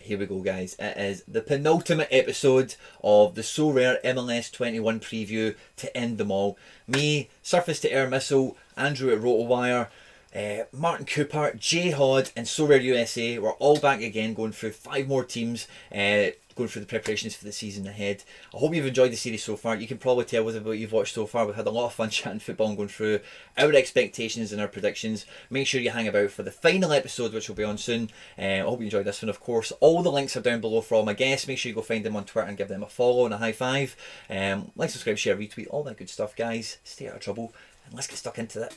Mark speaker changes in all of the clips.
Speaker 1: Here we go, guys. It is the penultimate episode of the SoRare MLS 21 preview to end them all. Me, Surface to Air Missile, Andrew at RotoWire, Martin Cooper, Jay Hod, and SoRare USA. We're all back again, going through 5 more teams, going through the preparations for the season ahead. I hope you've enjoyed the series so far. You can probably tell with what you've watched so far. We've had a lot of fun chatting football and going through our expectations and our predictions. Make sure you hang about for the final episode, which will be on soon. I hope you enjoyed this one, of course. All the links are down below for all my guests. Make sure you go find them on Twitter and give them a follow and a high five. Like, subscribe, share, retweet, all that good stuff, guys. Stay out of trouble, and let's get stuck into it.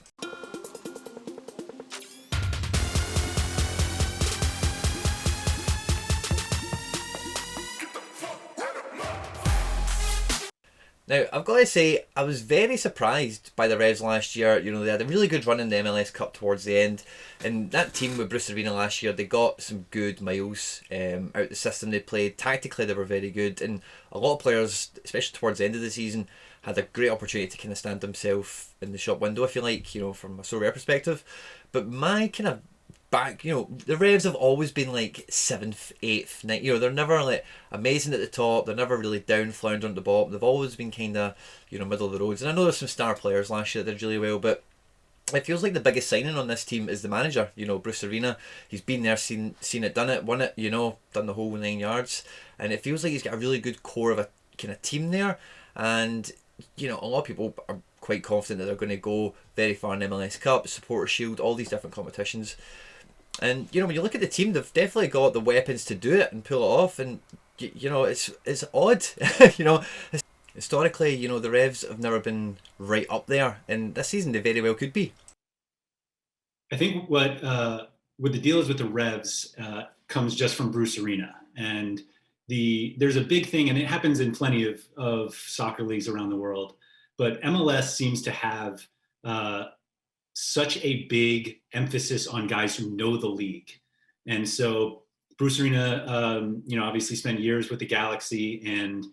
Speaker 1: Now, I've got to say, I was very surprised by the Revs last year. You know, they had a really good run in the MLS Cup towards the end. And that team with Bruce Arena last year, they got some good miles out the system they played. Tactically, they were very good. And a lot of players, especially towards the end of the season, had a great opportunity to kind of stand themselves in the shop window, if you like, you know, from a SoRare perspective. But my kind of back, you know, the Revs have always been like 7th, 8th, 9th. You know, they're never like amazing at the top. They're never really down, floundering at the bottom. They've always been kind of, you know, middle of the roads. And I know there's some star players last year that did really well, but it feels like the biggest signing on this team is the manager. You know, Bruce Arena. He's been there, seen it, done it, won it. You know, done the whole 9 yards, and it feels like he's got a really good core of a kind of team there. And you know, a lot of people are quite confident that they're going to go very far in MLS Cup, Supporter Shield, all these different competitions. And you know, when you look at the team, they've definitely got the weapons to do it and pull it off. And you know, it's odd. You know, historically, you know, the Revs have never been right up there, and this season they very well could be.
Speaker 2: I think what the deal is with the Revs comes just from Bruce Arena, and there's a big thing, and it happens in plenty of soccer leagues around the world, but MLS seems to have such a big emphasis on guys who know the league. And so Bruce Arena, you know, obviously spent years with the Galaxy and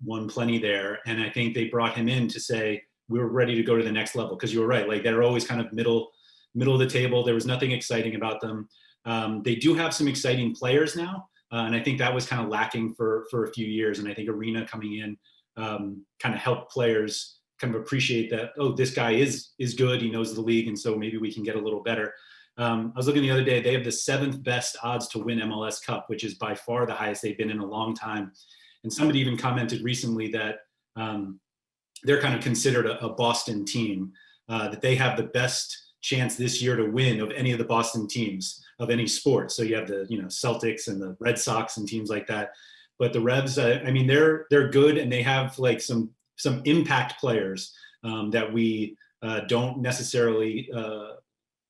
Speaker 2: won plenty there. And I think they brought him in to say, we're ready to go to the next level. Because you were right, like they're always kind of middle of the table. There was nothing exciting about them. They do have some exciting players now. And I think that was kind of lacking for a few years. And I think Arena coming in kind of helped players kind of appreciate that, oh, this guy is good, he knows the league, and so maybe we can get a little better. I was looking the other day, they have the 7th best odds to win MLS Cup, which is by far the highest they've been in a long time. And somebody even commented recently that they're kind of considered a Boston team, that they have the best chance this year to win of any of the Boston teams of any sport. So you have the, you know, Celtics and the Red Sox and teams like that. But the Revs, I mean, they're good, and they have like some impact players that we don't necessarily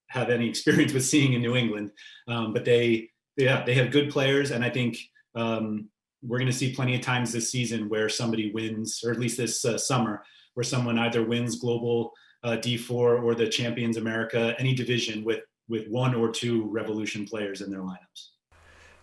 Speaker 2: have any experience with seeing in New England. But they have good players, and I think we're going to see plenty of times this season where somebody wins, or at least this summer, where someone either wins global D4 or the Champions America, any division with 1 or 2 Revolution players in their lineups.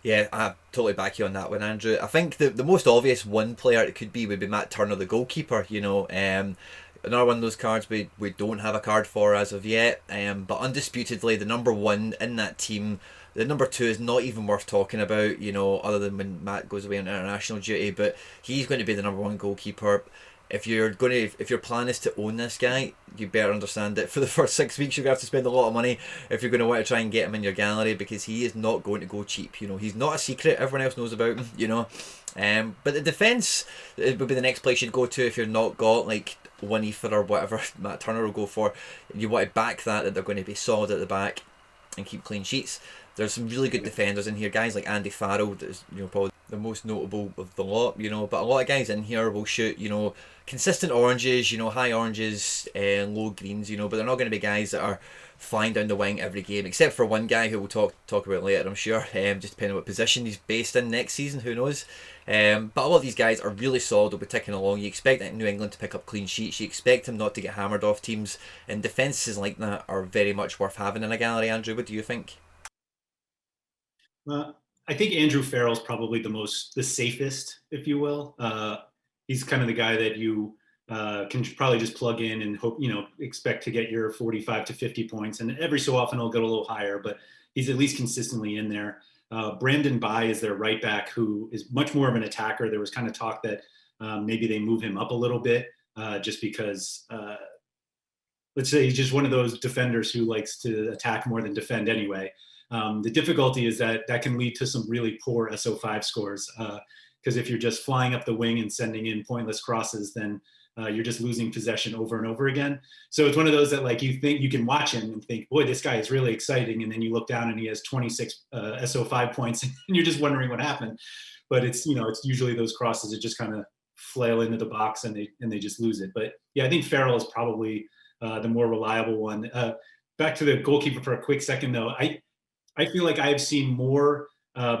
Speaker 1: Yeah, I totally back you on that one, Andrew. I think the most obvious one player it could be would be Matt Turner, the goalkeeper. You know, another one of those cards we don't have a card for as of yet. But undisputedly, the number 1 in that team. The number 2 is not even worth talking about. You know, other than when Matt goes away on international duty, but he's going to be the number 1 goalkeeper. If your plan is to own this guy, you better understand that for the first 6 weeks you're going to have to spend a lot of money if you're going to want to try and get him in your gallery, because he is not going to go cheap. You know, he's not a secret. Everyone else knows about him. You know, but the defence would be the next place you'd go to if you're not got like one Ether or whatever Matt Turner will go for. You want to back that they're going to be solid at the back and keep clean sheets. There's some really good defenders in here, guys like Andy Farrell, that is, you know, probably the most notable of the lot, you know, but a lot of guys in here will shoot, you know, consistent oranges, you know, high oranges, low greens, you know, but they're not going to be guys that are flying down the wing every game, except for one guy who we'll talk about later, I'm sure, just depending on what position he's based in next season, who knows. But a lot of these guys are really solid, they'll be ticking along. You expect New England to pick up clean sheets, you expect him not to get hammered off teams, and defences like that are very much worth having in a gallery. Andrew, what do you think?
Speaker 2: I think Andrew Farrell's probably the safest, if you will. He's kind of the guy that you can probably just plug in and hope, you know, expect to get your 45 to 50 points. And every so often he'll go a little higher, but he's at least consistently in there. Brandon Bai is their right back, who is much more of an attacker. There was kind of talk that maybe they move him up a little bit just because, let's say he's just one of those defenders who likes to attack more than defend anyway. The difficulty is that can lead to some really poor SO5 scores because if you're just flying up the wing and sending in pointless crosses, then you're just losing possession over and over again. So it's one of those that like you think you can watch him and think, boy, this guy is really exciting. And then you look down and he has 26 SO5 points and you're just wondering what happened. But it's, it's usually those crosses that just kind of flail into the box and they just lose it. But yeah, I think Farrell is probably the more reliable one. Back to the goalkeeper for a quick second though. I feel like I've seen more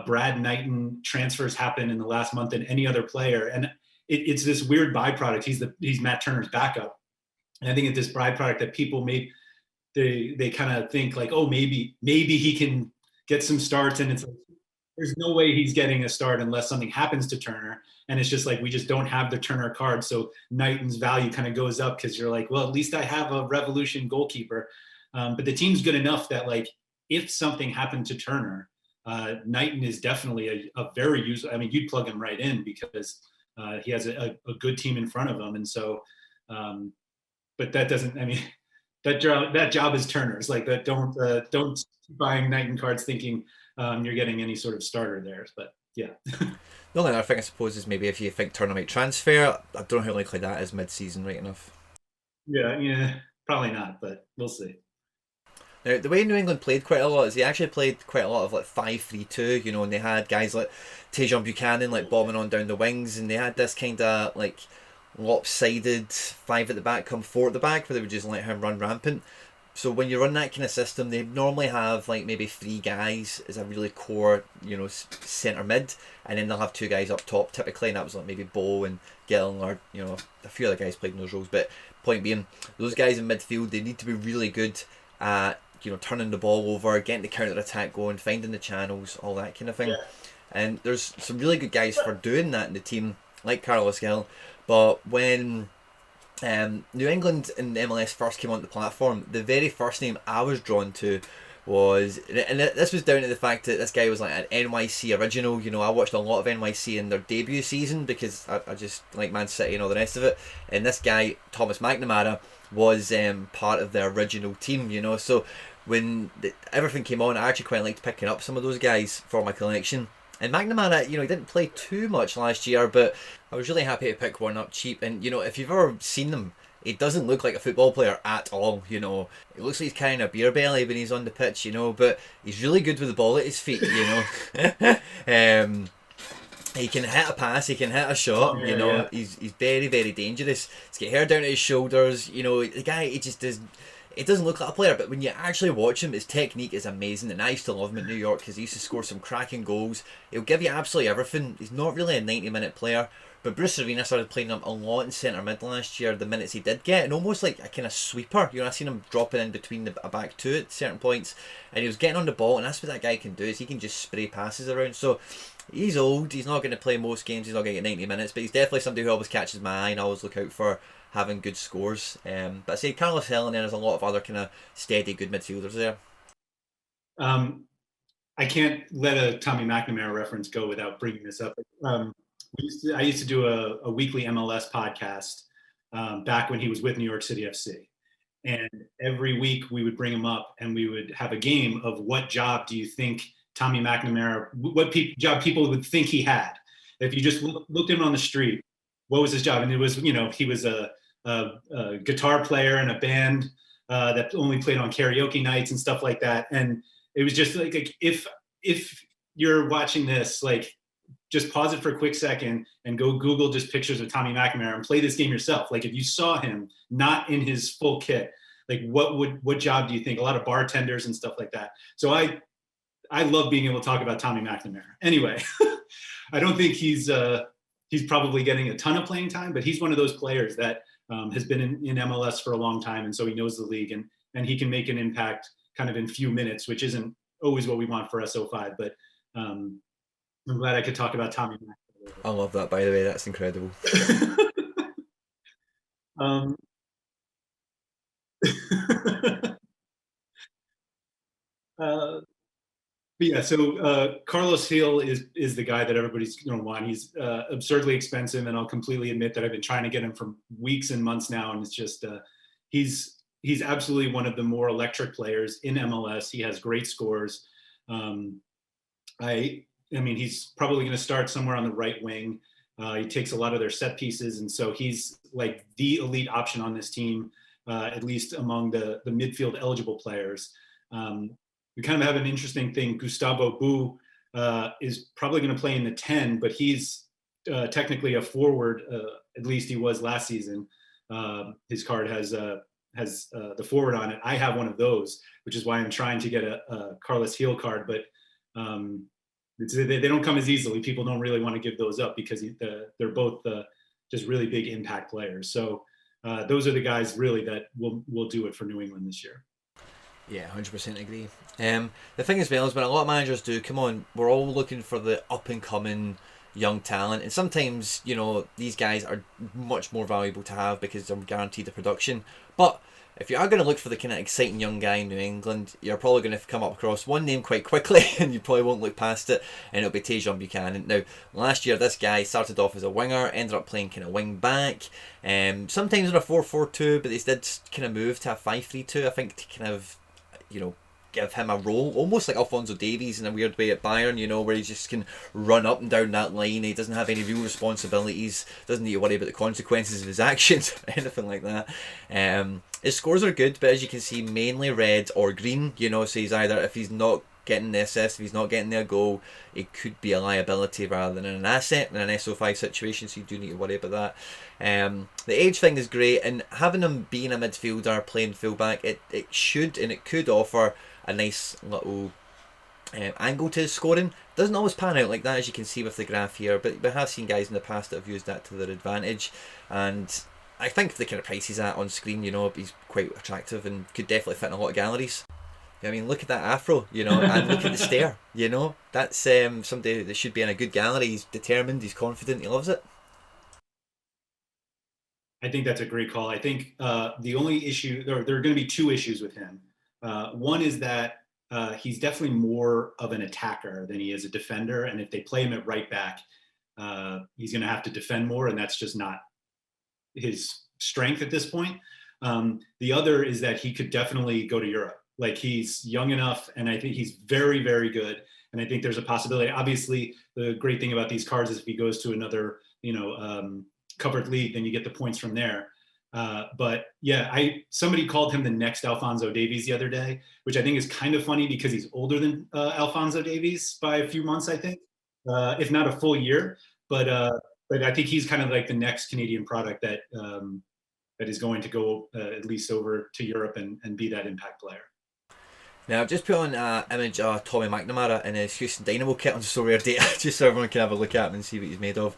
Speaker 2: Brad Knighton transfers happen in the last month than any other player. And it's this weird byproduct. He's Matt Turner's backup. And I think it's this byproduct that people they kind of think like, oh, maybe he can get some starts. And it's like, there's no way he's getting a start unless something happens to Turner. And it's just like, we just don't have the Turner card. So Knighton's value kind of goes up because you're like, well, at least I have a Revolution goalkeeper. But the team's good enough that like, if something happened to Turner, Knighton is definitely a very useful. I mean, you'd plug him right in because he has a good team in front of him. And so, but that doesn't, I mean, that job is Turner's. Like that, don't keep buying Knighton cards thinking you're getting any sort of starter there. But yeah.
Speaker 1: The only other thing I suppose is maybe if you think Turner might transfer, I don't know how likely that is mid-season right enough.
Speaker 2: Yeah, probably not, but we'll see.
Speaker 1: Now, the way New England played quite a lot is they actually played quite a lot of like 5-3-2, and they had guys like Dejan Buchanan like bombing on down the wings, and they had this kind of like lopsided 5 at the back come 4 at the back where they would just let him run rampant. So when you run that kind of system, they normally have like maybe 3 guys as a really core, centre mid, and then they'll have 2 guys up top typically, and that was like maybe Bo and Gill or a few other guys played in those roles. But point being, those guys in midfield, they need to be really good at turning the ball over, getting the counter attack going, finding the channels, all that kind of thing. Yeah. And there's some really good guys for doing that in the team, like Carlos Gill. But when New England and MLS first came onto the platform, the very first name I was drawn to was, and this was down to the fact that this guy was like an NYC original. I watched a lot of NYC in their debut season because I just like Man City and all the rest of it. And this guy, Thomas McNamara, was part of the original team, so when everything came on, I actually quite liked picking up some of those guys for my collection. And McNamara, he didn't play too much last year, but I was really happy to pick one up cheap. And, if you've ever seen him, he doesn't look like a football player at all, It looks like he's carrying a beer belly when he's on the pitch, but he's really good with the ball at his feet, He can hit a pass, he can hit a shot,
Speaker 2: Yeah.
Speaker 1: He's very, very dangerous. He's got hair down to his shoulders, the guy, he just does. It doesn't look like a player, but when you actually watch him, his technique is amazing, and I used to love him in New York because he used to score some cracking goals. He'll give you absolutely everything. He's not really a 90-minute player, but Bruce Arena started playing him a lot in centre mid last year, the minutes he did get, and almost like a kind of sweeper. I seen him dropping in between a back two at certain points, and he was getting on the ball, and that's what that guy can do, is he can just spray passes around. So he's old, he's not going to play most games, he's not going to get 90 minutes, but he's definitely somebody who always catches my eye and I always look out for having good scores. But I say Carlos Hill, and then there's a lot of other kind of steady good midfielders there.
Speaker 2: I can't let a Tommy McNamara reference go without bringing this up. I used to do a weekly MLS podcast back when he was with New York City FC. And every week we would bring him up and we would have a game of what job do you think Tommy McNamara, job people would think he had. If you just looked at him on the street, what was his job? And it was, he was a guitar player in a band that only played on karaoke nights and stuff like that. And it was just like if you're watching this, like just pause it for a quick second and go Google just pictures of Tommy McNamara and play this game yourself. Like if you saw him not in his full kit, like what job do you think? A lot of bartenders and stuff like that. So I love being able to talk about Tommy McNamara. Anyway, I don't think he's probably getting a ton of playing time, but he's one of those players that has been in MLS for a long time, and so he knows the league, and he can make an impact kind of in few minutes, which isn't always what we want for SO5. But I'm glad I could talk about Tommy McNamara.
Speaker 1: I love that, by the way. That's incredible.
Speaker 2: But yeah, so Carlos Hill is the guy that everybody's going to want. He's absurdly expensive, and I'll completely admit that I've been trying to get him for weeks and months now, and it's just he's absolutely one of the more electric players in MLS. He has great scores. Um, I mean, he's probably going to start somewhere on the right wing. He takes a lot of their set pieces, and so he's like the elite option on this team, at least among the midfield eligible players. We kind of have an interesting thing. Gustavo Bu is probably going to play in the 10, but he's technically a forward. At least he was last season. His card has the forward on it. I have one of those, which is why I'm trying to get a Carlos Heel card, but they don't come as easily. People don't really want to give those up because they're both just really big impact players. So those are the guys really that will do it for New England this year.
Speaker 1: Yeah, 100% agree. The thing as well is when a lot of managers do, come on, we're all looking for the up and coming young talent, and sometimes, you know, these guys are much more valuable to have because they're guaranteed the production. But if you are going to look for the kind of exciting young guy in New England, you're probably going to come up across one name quite quickly, and you probably won't look past it, and it'll be Dejan Buchanan. Now, last year, this guy started off as a winger, ended up playing kind of wing back, sometimes in a 4-4-2, but they did kind of move to a 5-3-2, I think, to kind of, you know, give him a role, almost like Alphonso Davies in a weird way at Bayern, you know, where he just can run up and down that line. He doesn't have any real responsibilities, doesn't need to worry about the consequences of his actions or anything like that. His scores are good, but as you can see, mainly red or green, you know, so he's either, if he's not getting the assist, if he's not getting their goal, it could be a liability rather than an asset in an SO5 situation, so you do need to worry about that. The age thing is great, and having him being a midfielder playing fullback, it should and it could offer a nice little angle to his scoring. Doesn't always pan out like that, as you can see with the graph here, but we have seen guys in the past that have used that to their advantage, and I think the kind of price he's at on screen, you know, he's quite attractive and could definitely fit in a lot of galleries. I mean, look at that afro, you know, and look at the stare, you know. That's somebody that should be in a good gallery. He's determined, he's confident, he loves it.
Speaker 2: I think that's a great call. I think the only issue, there are going to be two issues with him. One is that he's definitely more of an attacker than he is a defender. And if they play him at right back, he's going to have to defend more, and that's just not his strength at this point. The other is that he could definitely go to Europe. Like, he's young enough, and I think he's very, very good. And I think there's a possibility. Obviously, the great thing about these cards is if he goes to another, you know, covered league, then you get the points from there. But yeah, somebody called him the next Alphonso Davies the other day, which I think is kind of funny because he's older than Alphonso Davies by a few months, I think, if not a full year. But I think he's kind of like the next Canadian product that is going to go at least over to Europe and be that impact player.
Speaker 1: Now, I've just put on an image of Tommy McNamara in his Houston Dynamo kit on SoRare data, just so everyone can have a look at him and see what he's made of.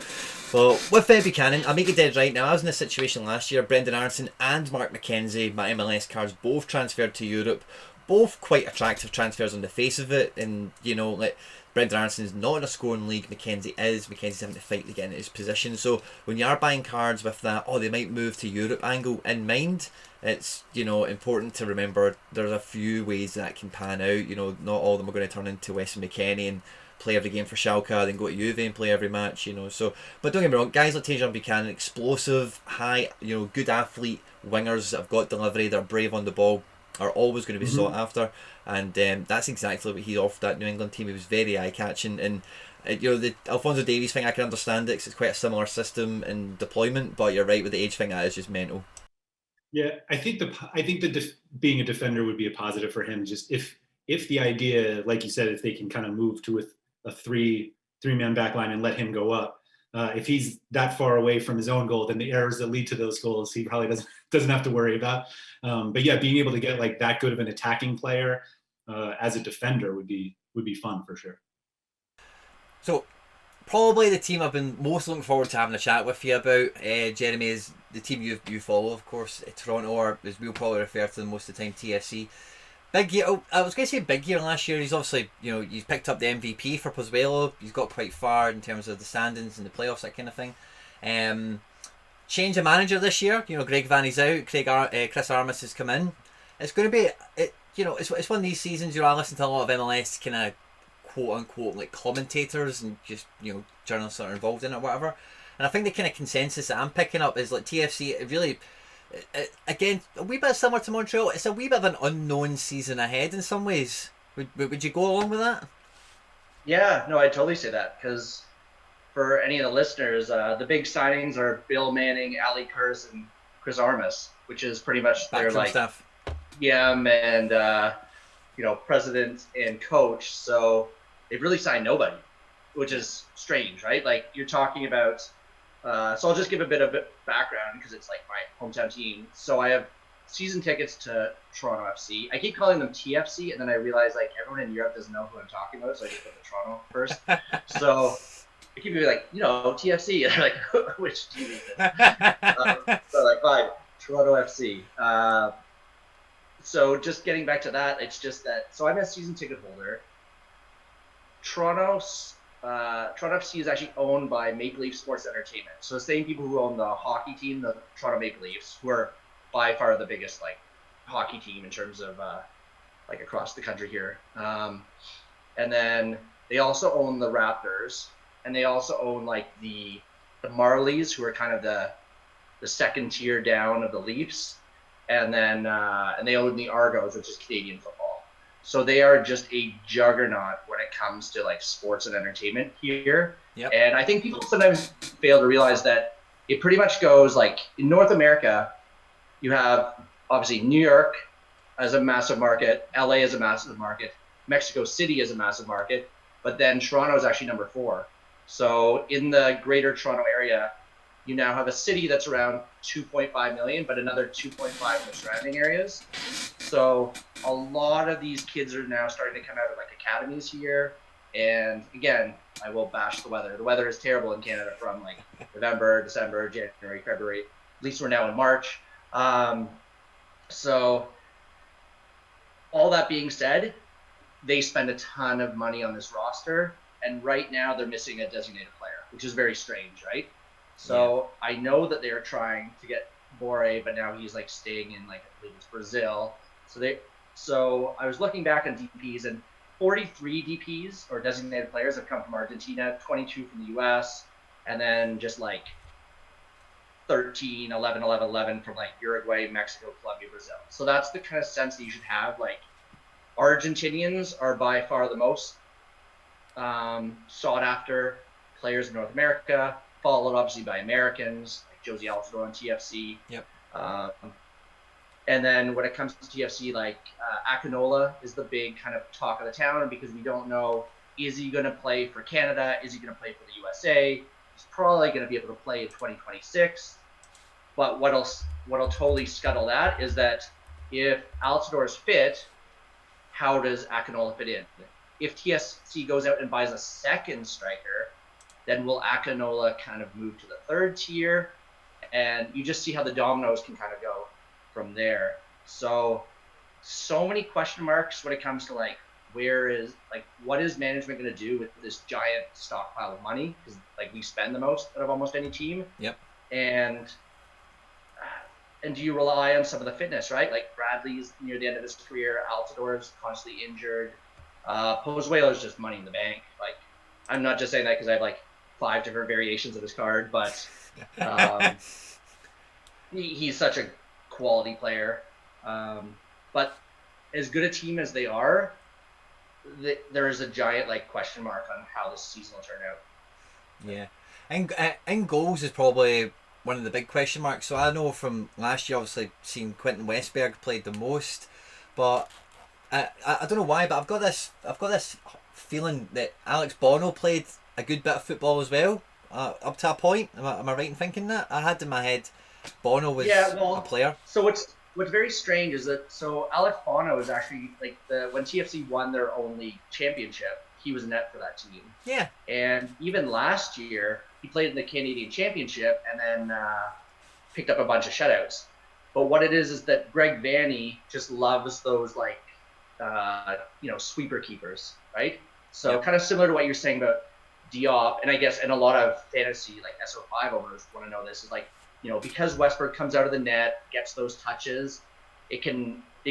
Speaker 1: Well, with Buchanan, I'll make it dead right now. I was in this situation last year. Brendan Aronson and Mark McKenzie, my MLS cards, both transferred to Europe. Both quite attractive transfers on the face of it. And, you know, like, Brendan Aronson is not in a scoring league, Mackenzie is. Mackenzie's having to fight to get into his position. So when you are buying cards with that, oh, they might move to Europe angle in mind, it's, you know, important to remember there's a few ways that can pan out. You know, not all of them are going to turn into Weston McKennie and play every game for Schalke, then go to Juve and play every match, you know. So, but don't get me wrong, guys like Dejan Buchanan, explosive, high, you know, good athlete, wingers that have got delivery, they're brave on the ball, are always going to be sought after, and that's exactly what he offered that New England team. He was very eye-catching, and you know, the Alphonso Davies thing, I can understand it because it's quite a similar system and deployment, but you're right with the age thing, that is just mental.
Speaker 2: Yeah, I think being a defender would be a positive for him. Just if the idea, like you said, if they can kind of move to a three-man back line and let him go up, if he's that far away from his own goal, then the errors that lead to those goals he probably doesn't have to worry about. But yeah, being able to get like that good of an attacking player as a defender would be fun for sure.
Speaker 1: So probably the team I've been most looking forward to having a chat with you about, Jeremy, is the team you follow, of course, Toronto, or as we'll probably refer to them most of the time, TFC. Big year. I was going to say big year last year. He's obviously, you know, he's picked up the MVP for Pozuelo. He's got quite far in terms of the standings and the playoffs, that kind of thing. Change of manager this year. You know, Greg Vanny's out. Chris Armas has come in. It's going to be, you know, it's one of these seasons. You know, I listen to a lot of MLS kind of quote unquote like commentators and just journalists that are involved in it or whatever. And I think the kind of consensus that I'm picking up is like TFC it really. Again, a wee bit similar to Montreal. It's a wee bit of an unknown season ahead in some ways. Would you go along with that?
Speaker 3: Yeah, no, I'd totally say that because for any of the listeners, the big signings are Bill Manning, Ali Kurz, and Chris Armas, which is pretty much their
Speaker 1: Backroom staff.
Speaker 3: GM and president and coach. So they've really signed nobody, which is strange, right? Like you're talking about. So I'll just give a bit of background because it's like my hometown team. So I have season tickets to Toronto FC. I keep calling them TFC, and then I realize like everyone in Europe doesn't know who I'm talking about, so I just put the Toronto first. So I keep being like, TFC, and they're like, which team is this? So like, fine, Toronto FC. So just getting back to that, it's just that. So I'm a season ticket holder. Toronto FC is actually owned by Maple Leaf Sports Entertainment. So the same people who own the hockey team, the Toronto Maple Leafs, who are by far the biggest like hockey team in terms of like across the country here. And then they also own the Raptors, and they also own like the Marlies, who are kind of the second tier down of the Leafs, and then and they own the Argos, which is Canadian football. So they are just a juggernaut when it comes to like sports and entertainment here.
Speaker 1: Yep.
Speaker 3: And I think people sometimes fail to realize that it pretty much goes like in North America, you have obviously New York as a massive market, LA as a massive market, Mexico City as a massive market, but then Toronto is actually number 4. So in the greater Toronto area, you now have a city that's around 2.5 million, but another 2.5 in the surrounding areas. So a lot of these kids are now starting to come out of like academies here. And again, I will bash the weather. The weather is terrible in Canada from like November, December, January, February. At least we're now in March. So all that being said, they spend a ton of money on this roster. And right now they're missing a designated player, which is very strange, right? So yeah. I know that they're trying to get Boré, but now he's like staying in like I believe it's Brazil. So I was looking back on DPs, and 43 DPs or designated players have come from Argentina, 22 from the US, and then just like 13, 11, 11, 11 from like Uruguay, Mexico, Colombia, Brazil. So that's the kind of sense that you should have. Like Argentinians are by far the most sought after players in North America, followed obviously by Americans like Josie Altidore on TFC.
Speaker 1: Yep.
Speaker 3: And then when it comes to TFC, like Akinola is the big kind of talk of the town because we don't know, is he going to play for Canada? Is he going to play for the USA? He's probably going to be able to play in 2026. But what'll totally scuttle that is that if Altidore is fit, how does Akinola fit in? If TFC goes out and buys a second striker, then will Akinola kind of move to the third tier? And you just see how the dominoes can kind of go from there. So many question marks when it comes to like, what is management going to do with this giant stockpile of money? Because like we spend the most out of almost any team.
Speaker 1: Yep.
Speaker 3: And do you rely on some of the fitness, right? Like Bradley's near the end of his career, Altidore's constantly injured. Pozuelo's just money in the bank. Like, I'm not just saying that because I have like 5 different variations of his card, but he's such a quality player. But as good a team as they are, there is a giant like question mark on how this season will turn out.
Speaker 1: Yeah, and in goals is probably one of the big question marks. So I know from last year, obviously, seen Quentin Westberg played the most, but I don't know why, but I've got this feeling that Alex Bono played a good bit of football as well, up to a point. Am I right in thinking that? I had in my head Bono was a player.
Speaker 3: So what's very strange is that Alex Bono is actually like when TFC won their only championship, he was net for that team.
Speaker 1: Yeah. And
Speaker 3: even last year, he played in the Canadian Championship and then picked up a bunch of shutouts. But what it is that Greg Vanney just loves those like sweeper keepers, right? So kind of similar to what you're saying about Diop, and I guess and a lot of fantasy like SO5 owners want to know this is like, because Westberg comes out of the net, gets those touches, it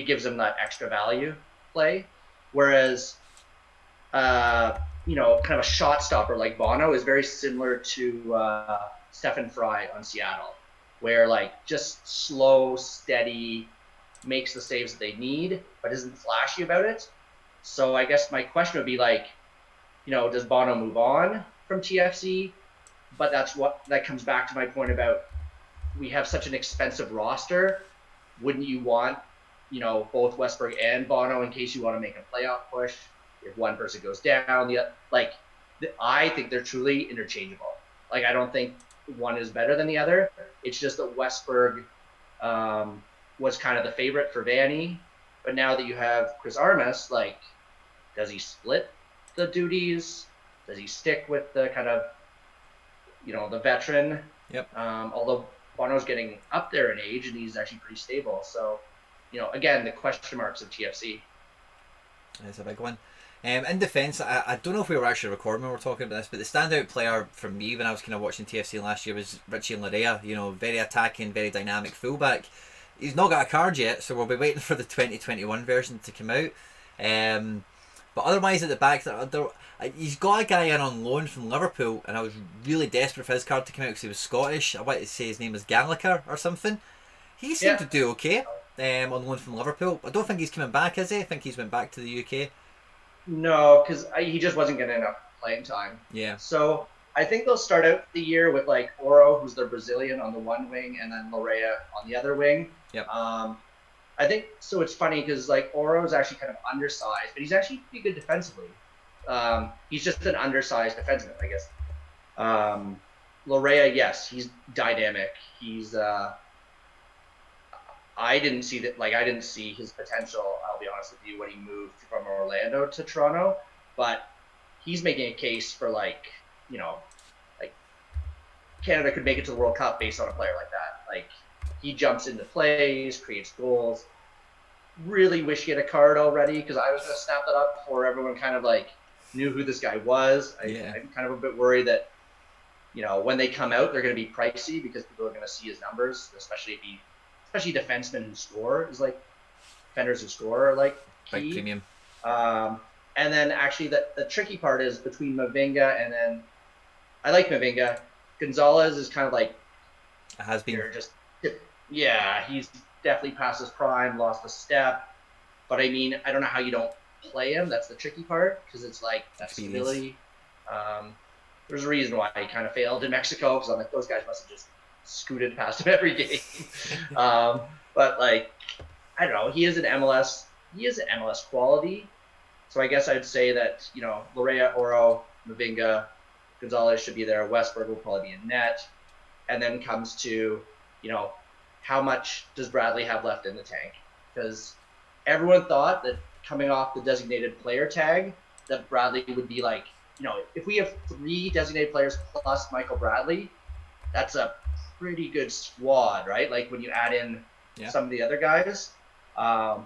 Speaker 3: gives him that extra value play. Whereas kind of a shot stopper like Bono is very similar to Stephen Fry on Seattle, where like just slow, steady, makes the saves that they need, but isn't flashy about it. So I guess my question would be like, does Bono move on from TFC? But that comes back to my point about we have such an expensive roster. Wouldn't you want, both Westberg and Bono in case you want to make a playoff push? If one person goes down, I think they're truly interchangeable. Like, I don't think one is better than the other. It's just that Westberg was kind of the favorite for Vanny, but now that you have Chris Armas, like, does he split the duties? Does he stick with the kind of, the veteran?
Speaker 1: Yep.
Speaker 3: Although Bono's getting up there in age and he's actually pretty stable. So, again, the question marks of TFC.
Speaker 1: That's a big one. In defence, I don't know if we were actually recording when we were talking about this, but the standout player for me when I was kind of watching TFC last year was Richie Larea. Very attacking, very dynamic fullback. He's not got a card yet, so we'll be waiting for the 2021 version to come out. But otherwise at the back, he's got a guy in on loan from Liverpool, and I was really desperate for his card to come out because he was Scottish. I wanted to say his name was Gallagher or something. He seemed to do okay on loan from Liverpool. I don't think he's coming back, is he? I think he's went back to the UK.
Speaker 3: No, because he just wasn't getting enough playing time.
Speaker 1: Yeah.
Speaker 3: So I think they'll start out the year with like Oro, who's their Brazilian, on the one wing, and then Larea on the other wing.
Speaker 1: Yep.
Speaker 3: I think so. It's funny because like Oro is actually kind of undersized, but he's actually pretty good defensively. He's just an undersized defenseman, I guess. Larea, yes, he's dynamic. He's I didn't see that. Like, I didn't see his potential. I'll be honest with you, when he moved from Orlando to Toronto, but he's making a case for like Canada could make it to the World Cup based on a player like that. Like, he jumps into plays, creates goals. Really wish he had a card already because I was going to snap that up before everyone kind of like knew who this guy was. I'm kind of a bit worried that when they come out, they're going to be pricey because people are going to see his numbers, especially defensemen who score is like defenders who score are like key.
Speaker 1: Big premium.
Speaker 3: And then actually the tricky part is between Mavinga and then I like Mavinga. Gonzalez is kind of like
Speaker 1: has been
Speaker 3: he's definitely past his prime, lost a step. But I mean, I don't know how you don't play him. That's the tricky part because it's like that stability. There's a reason why he kind of failed in Mexico because I'm like, those guys must have just scooted past him every game. But like, I don't know. He is an MLS quality. So I guess I'd say that Larea, Oro, Mavinga, Gonzalez should be there. Westberg will probably be in net, and then comes to how much does Bradley have left in the tank? Because everyone thought that coming off the designated player tag that Bradley would be like, if we have 3 designated players plus Michael Bradley, that's a pretty good squad, right? Like when you add in some of the other guys. I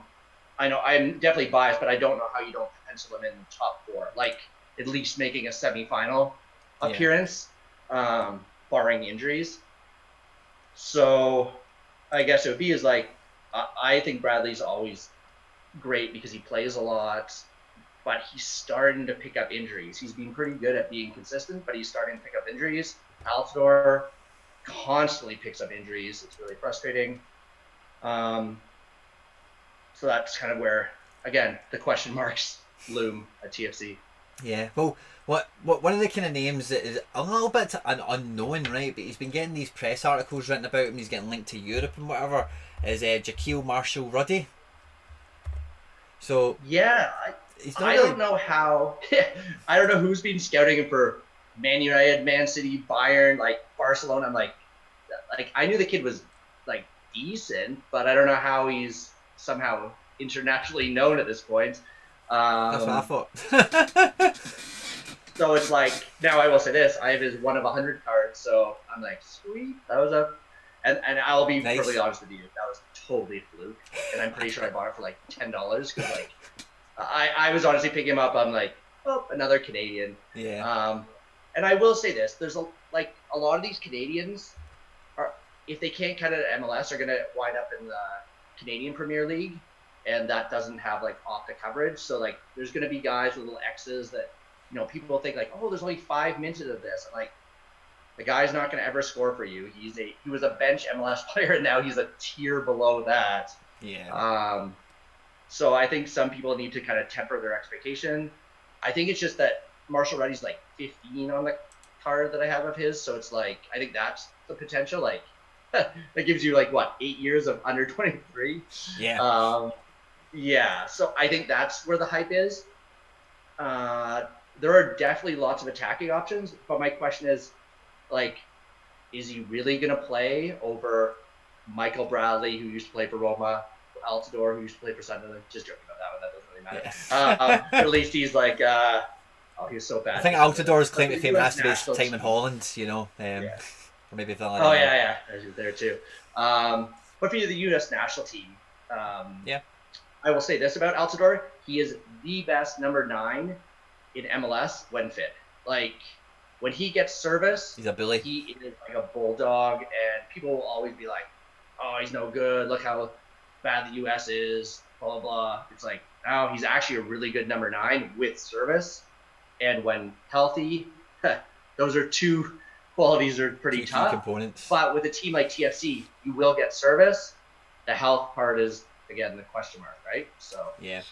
Speaker 3: know I'm definitely biased, but I don't know how you don't pencil him in the top 4, like at least making a semifinal appearance, barring injuries. So I guess it would be I think Bradley's always great because he plays a lot, but he's starting to pick up injuries. He's been pretty good at being consistent, but he's starting to pick up injuries. Altidore constantly picks up injuries. It's really frustrating. So that's kind of where, again, the question marks loom at TFC.
Speaker 1: Yeah, well, what one of the kind of names that is a little bit unknown, right? But he's been getting these press articles written about him. He's getting linked to Europe and whatever. Is Jaquil Marshall-Ruddy. So
Speaker 3: yeah, I don't know how. I don't know who's been scouting him for Man United, Man City, Bayern, like Barcelona. I'm like I knew the kid was like decent, but I don't know how he's somehow internationally known at this point.
Speaker 1: That's what I thought.
Speaker 3: So it's like, now I will say this, I have his 1 of 100 card, so I'm like, sweet, that was and I'll be perfectly honest with you, that was totally a fluke, and I'm pretty sure I bought it for like $10, because like, I was honestly picking him up, I'm like, oh, another Canadian.
Speaker 1: Yeah.
Speaker 3: And I will say this, there's a lot of these Canadians, if they can't cut it at MLS, are going to wind up in the Canadian Premier League. and that doesn't have like opta coverage. So like there's going to be guys with little X's that, people think like, oh, there's only 5 minutes of this. I'm like, the guy's not going to ever score for you. He was a bench MLS player, and now he's a tier below that.
Speaker 1: Yeah.
Speaker 3: So I think some people need to kind of temper their expectation. I think it's just that Marshall Ruddy's like 15 on the card that I have of his, so it's like I think that's the potential. Like that gives you like what 8 years of under 23.
Speaker 1: Yeah.
Speaker 3: Yeah. So I think that's where the hype is. There are definitely lots of attacking options, but my question is, like, is he really gonna play over Michael Bradley, who used to play for Roma, Altidore, who used to play for Sunderland? Just joking about that one. That doesn't really matter.
Speaker 1: Yeah.
Speaker 3: At least he's like, he was so bad.
Speaker 1: I think Altidore's claim to fame has to be his
Speaker 3: national
Speaker 1: time in
Speaker 3: team.
Speaker 1: Holland,
Speaker 3: Yeah.
Speaker 1: or maybe something like
Speaker 3: Oh
Speaker 1: that.
Speaker 3: yeah, there's there too. But for the U.S. national team,
Speaker 1: Yeah.
Speaker 3: I will say this about Altidore: he is the best number 9 in MLS when fit. Like when he gets service,
Speaker 1: He's a bully.
Speaker 3: he is like a bulldog, and people will always be like, "Oh, he's no good. Look how bad the U.S. is." Blah blah blah. It's like, oh, he's actually a really good number 9 with service, and when healthy, those are two qualities are pretty
Speaker 1: Two key
Speaker 3: tough.
Speaker 1: components.
Speaker 3: But with a team like TFC, you will get service. The health part is again the question mark, right? So
Speaker 1: Yeah.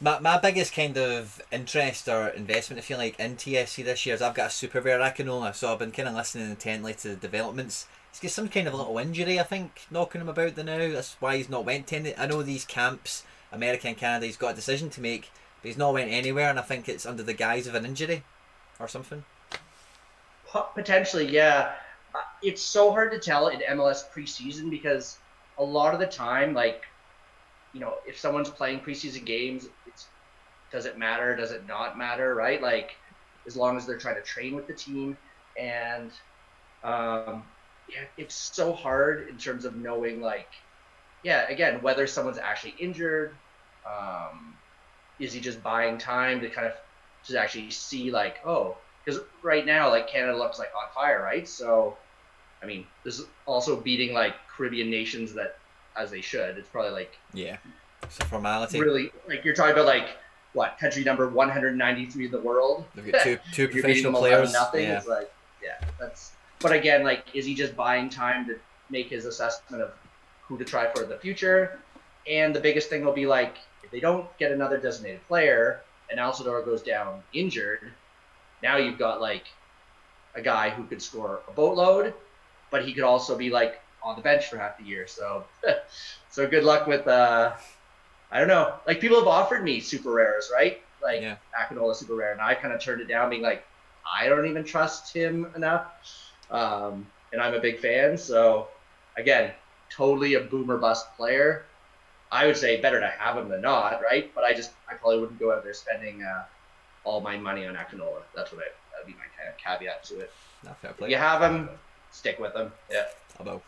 Speaker 1: My biggest kind of interest or investment, I feel like, in TFC this year is I've got a super rare Akinola, so I've been kind of listening intently to the developments. He's got some kind of little injury, I think, knocking him about the now. That's why he's not went to any. I know these camps, America and Canada, he's got a decision to make, but he's not went anywhere, and I think it's under the guise of an injury or something.
Speaker 3: potentially, yeah. It's so hard to tell in MLS preseason because a lot of the time, like, if someone's playing preseason games, does it matter? Does it not matter? Right? Like, as long as they're trying to train with the team, and it's so hard in terms of knowing, like, again, whether someone's actually injured. Is he just buying time to kind of just actually see, like, oh, because right now, like, Canada looks like on fire, right? So, I mean, this is also beating like Caribbean nations that, as they should. It's probably like
Speaker 1: it's a formality.
Speaker 3: Really, like you're talking about like what country number 193 in the world.
Speaker 1: They've got two
Speaker 3: You're beating
Speaker 1: professional
Speaker 3: them
Speaker 1: players.
Speaker 3: 11-0.
Speaker 1: Yeah.
Speaker 3: It's like that's. But again, like, is he just buying time to make his assessment of who to try for the future? And the biggest thing will be like, if they don't get another designated player and Altidore goes down injured, now you've got like a guy who could score a boatload, but he could also be like on the bench for half the year. So, so good luck with, I don't know, like people have offered me super rares, right? Like Akinola super rare. And I kind of turned it down being like, I don't even trust him enough. And I'm a big fan. So again, totally a boomer bust player. I would say better to have him than not, right? But I probably wouldn't go out there spending all my money on Akinola. That'd be my kind of caveat to it.
Speaker 1: Not fair play.
Speaker 3: If you have him, stick with him. Yeah.
Speaker 1: I will.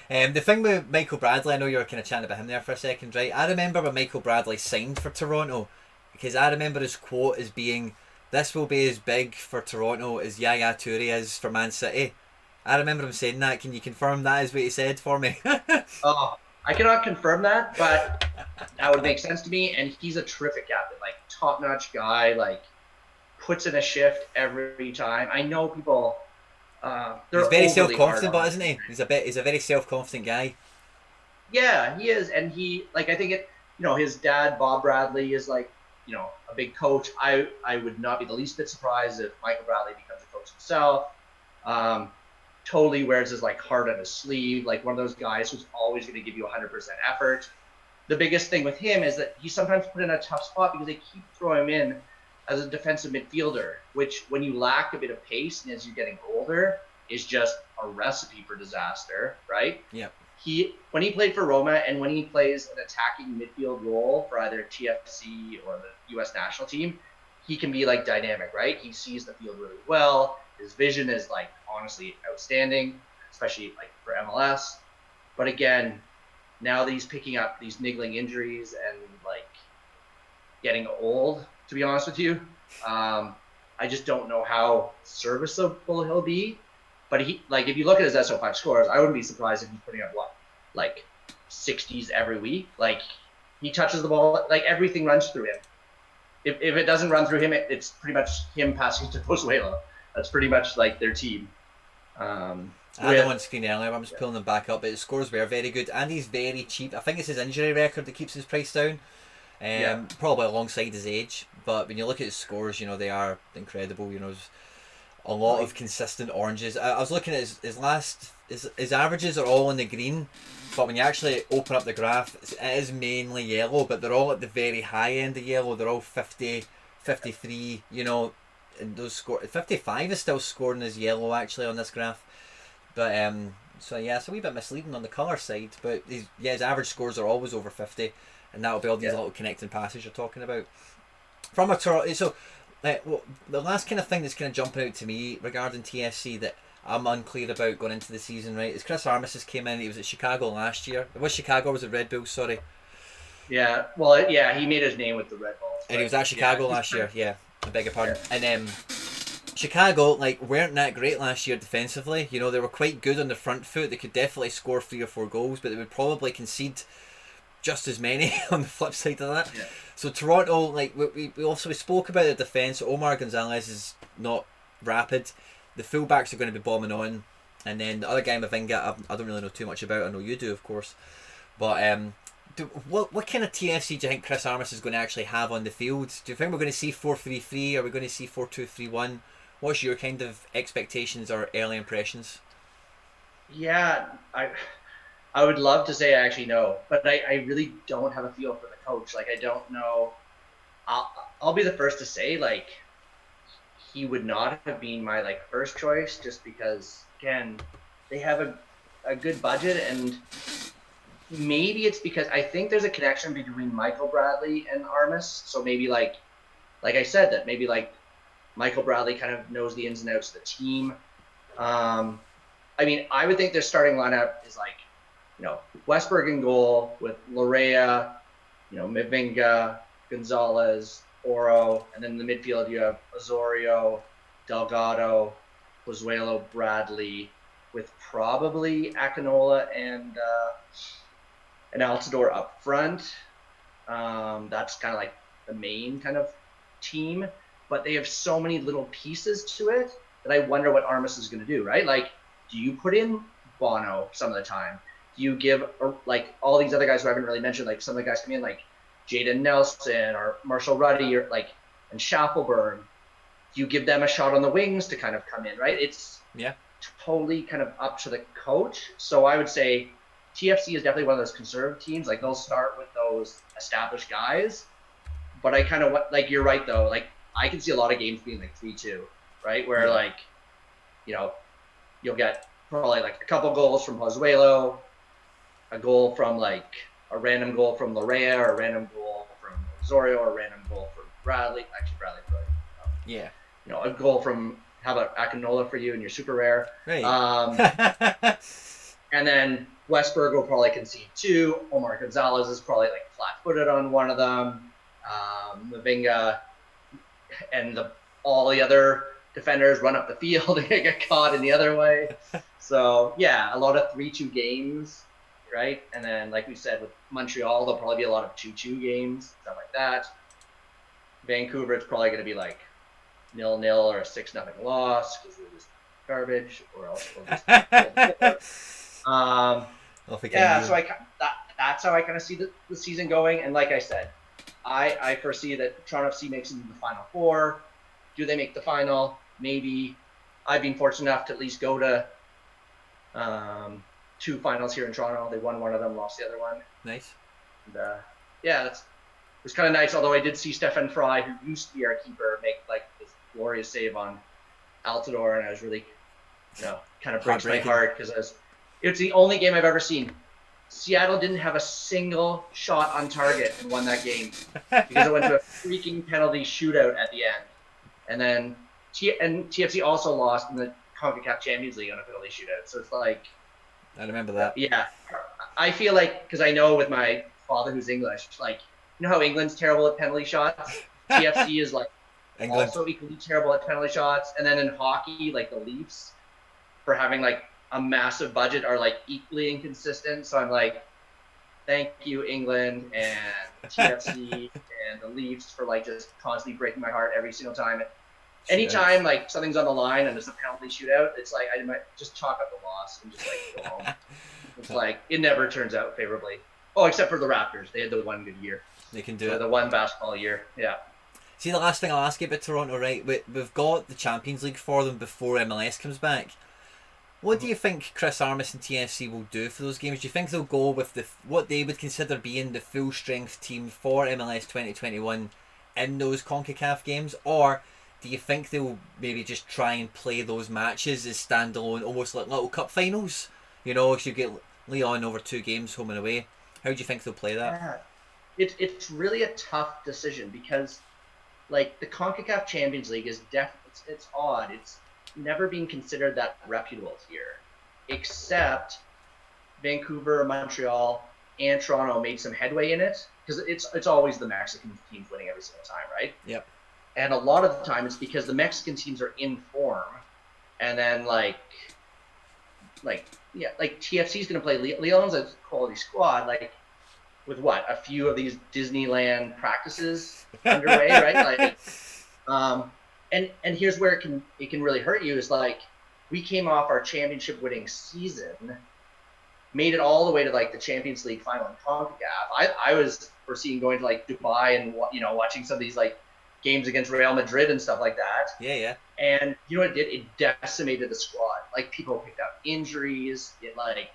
Speaker 1: The thing with Michael Bradley, I know you were kind of chatting about him there for a second, right? I remember when Michael Bradley signed for Toronto, because I remember his quote as being, "This will be as big for Toronto as Yaya Toure is for Man City." I remember him saying that. Can you confirm that is what he said for me?
Speaker 3: Oh, I cannot confirm that, but that would make sense to me. And he's a terrific captain, like top-notch guy, like puts in a shift every time. I know people.
Speaker 1: He's very self-confident, but isn't he? He's a very self-confident guy.
Speaker 3: Yeah, he is, and he like I think it. His dad Bob Bradley is like a big coach. I would not be the least bit surprised if Michael Bradley becomes a coach himself. Totally wears his like heart on his sleeve, like one of those guys who's always going to give you 100% effort. The biggest thing with him is that he's sometimes put in a tough spot because they keep throwing him in as a defensive midfielder, which when you lack a bit of pace and as you're getting older is just a recipe for disaster, right?
Speaker 1: Yep.
Speaker 3: When he played for Roma and when he plays an attacking midfield role for either TFC or the U.S. national team, he can be like dynamic, right? He sees the field really well. His vision is like honestly outstanding, especially like for MLS. But again, now that he's picking up these niggling injuries and like getting old, to be honest with you, I just don't know how serviceable he'll be. But he, like, if you look at his SO5 scores, I wouldn't be surprised if he's putting up like 60s every week. Like, he touches the ball, like everything runs through him. If it doesn't run through him, it's pretty much him passing to Pozuelo. That's pretty much like their team.
Speaker 1: I had him on screen earlier. I'm just pulling them back up, but his scores were very good, and he's very cheap. I think it's his injury record that keeps his price down. Probably alongside his age, but when you look at his scores, you know, they are incredible. You know, there's a lot of consistent oranges. I was looking at his averages are all in the green, but when you actually open up the graph, it is mainly yellow, but they're all at the very high end of yellow. They're all 50, 53, you know, and those score 55 is still scoring as yellow actually on this graph. But so yeah, it's a wee bit misleading on the colour side, but his average scores are always over 50, and that'll be all these little connecting passes you're talking about. From a Toronto, so the last kind of thing that's kind of jumping out to me regarding TFC that I'm unclear about going into the season, right, is Chris Armistice came in. He was at Chicago last year. It was Chicago, or was it Red Bulls? Sorry.
Speaker 3: Yeah, well, yeah, he made his name with the Red Bulls.
Speaker 1: And he was at Chicago last year. Yeah, I beg your pardon. Yeah. And Chicago, like, weren't that great last year defensively. You know, they were quite good on the front foot. They could definitely score 3 or 4 goals, but they would probably concede just as many on the flip side of that. Yeah. So Toronto, like, we also spoke about the defence. Omar Gonzalez is not rapid. The fullbacks are going to be bombing on, and then the other guy, Mavinga, I don't really know too much about. I know you do, of course, but what kind of TFC do you think Chris Armistice is going to actually have on the field? Do you think we're going to see 4-3-3? Are we going to see 4-2-3-1? What's your kind of expectations or early impressions?
Speaker 3: Yeah, I would love to say I actually know, but I really don't have a feel for the coach. Like, I don't know. I'll be the first to say, like, he would not have been my, like, first choice, just because, again, they have a good budget, and maybe it's because I think there's a connection between Michael Bradley and Armis. So maybe like I said, that maybe like Michael Bradley kind of knows the ins and outs of the team. I mean, I would think their starting lineup is like, you know, Westberg in goal with Larea, you know, Mavinga, Gonzalez, Oro, and then in the midfield you have Osorio, Delgado, Pozuelo, Bradley, with probably Akinola and Altidore up front. That's kind of like the main kind of team, but they have so many little pieces to it that I wonder what Armis is going to do, right? Like, do you put in Bono some of the time? Do you give, like, all these other guys who I haven't really mentioned, like some of the guys come in, like Jaden Nelson or Marshall Ruddy or like, and Schaffelberg, do you give them a shot on the wings to kind of come in, right? It's totally kind of up to the coach. So I would say TFC is definitely one of those conservative teams. Like, they'll start with those established guys, but I kind of, like, you're right though. Like, I can see a lot of games being like 3-2, right? Where like, you know, you'll get probably like a couple goals from Pozuelo, a goal from like a random goal from Larea, or a random goal from Osorio, or a random goal from Bradley. Actually, Bradley probably.
Speaker 1: Yeah.
Speaker 3: You know, a goal from, how about Akinola for you and your super rare?
Speaker 1: Right.
Speaker 3: And then Westberg will probably concede 2. Omar Gonzalez is probably like flat-footed on one of them. Mavinga and all the other defenders run up the field and get caught in the other way. So yeah, a lot of 3-2 games, right? And then, like we said, with Montreal, there'll probably be a lot of 2-2 games, stuff like that. Vancouver, it's probably going to be like 0-0 or a 6-0 loss because they're just garbage, or else we'll just yeah. So that's how I kind of see the season going. And like I said, I foresee that Toronto FC makes it into the Final Four. Do they make the final? Maybe. I've been fortunate enough to at least go to 2 finals here in Toronto. They won one of them, lost the other one.
Speaker 1: Nice.
Speaker 3: And, yeah, it was kind of nice. Although I did see Stefan Fry, who used to be our keeper, make like this glorious save on Altidore, and I was really, you know, kind of breaks my heart because it's the only game I've ever seen. Seattle didn't have a single shot on target and won that game because it went to a freaking penalty shootout at the end. And then TFC also lost in the CONCACAF Champions League on a penalty shootout. So it's like,
Speaker 1: I remember that.
Speaker 3: Yeah. I feel like, because I know with my father who's English, like, you know how England's terrible at penalty shots? TFC is like also equally terrible at penalty shots. And then in hockey, like the Leafs, for having like a massive budget, are like equally inconsistent. So I'm like, thank you, England and TFC and the Leafs for like just constantly breaking my heart every single time. Anytime like something's on the line and it's a penalty shootout, it's like I might just chalk up the loss and just like go home. It's like it never turns out favorably. Oh, except for the Raptors. They had the one good year.
Speaker 1: They can do it.
Speaker 3: The one basketball year. Yeah.
Speaker 1: See, the last thing I'll ask you about Toronto, right? We've got the Champions League for them before MLS comes back. What do you think Chris Armas and TFC will do for those games? Do you think they'll go with what they would consider being the full strength team for MLS 2021 in those CONCACAF games, or do you think they'll maybe just try and play those matches as standalone, almost like little cup finals? You know, if you get Leon over 2 games home and away, how do you think they'll play that?
Speaker 3: Yeah. It's really a tough decision because, like, the CONCACAF Champions League is it's odd. It's never been considered that reputable here, except Vancouver, Montreal, and Toronto made some headway in it because it's always the Mexican teams winning every single time, right?
Speaker 1: Yep.
Speaker 3: And a lot of the time it's because the Mexican teams are in form, and then like TFC is going to play Leon's a quality squad, like with what, a few of these Disneyland practices underway, right? Like, and here's where it can really hurt you is like we came off our championship winning season, made it all the way to like the Champions League final in CONCACAF. I was foreseeing going to like Dubai and watching some of these like games against Real Madrid and stuff like that.
Speaker 1: Yeah.
Speaker 3: And you know what it did? It decimated the squad. Like people picked up injuries. It like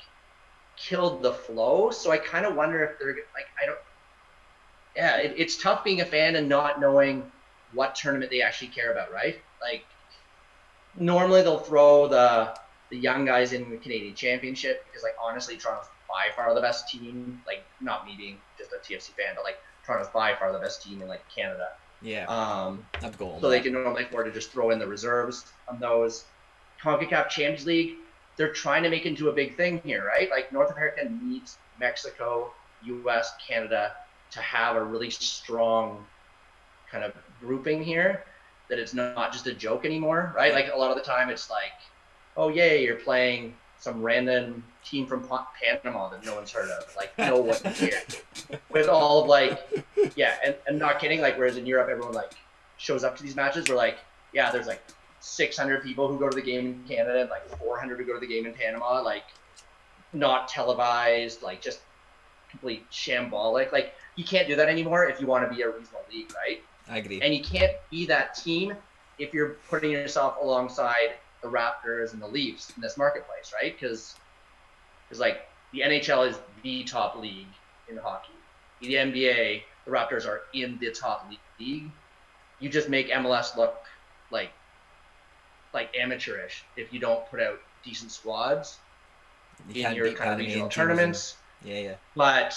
Speaker 3: killed the flow. So I kind of wonder if they're like it's tough being a fan and not knowing what tournament they actually care about, right? Like normally they'll throw the young guys in the Canadian Championship because like honestly Toronto's by far the best team. Like not me being just a TFC fan, but like Toronto's by far the best team in like Canada.
Speaker 1: Yeah.
Speaker 3: So they can normally afford to just throw in the reserves on those. CONCACAF Champions League, they're trying to make it into a big thing here, right? Like North America needs Mexico, US, Canada to have a really strong kind of grouping here, that it's not just a joke anymore, right? Like a lot of the time it's like, oh yay, you're playing some random team from Panama that no one's heard of. Like no one cares. With all of like, yeah, and not kidding, like whereas in Europe everyone like shows up to these matches, we're like, yeah, there's like 600 people who go to the game in Canada and like 400 who go to the game in Panama, like not televised, like just complete shambolic. Like you can't do that anymore if you want to be a regional league, right?
Speaker 1: I agree.
Speaker 3: And you can't be that team if you're putting yourself alongside the Raptors and the Leafs in this marketplace, right? Because like the NHL is the top league in hockey. The NBA, the Raptors are in the top league. You just make MLS look like amateurish if you don't put out decent squads in your kind of regional tournaments.
Speaker 1: Yeah.
Speaker 3: But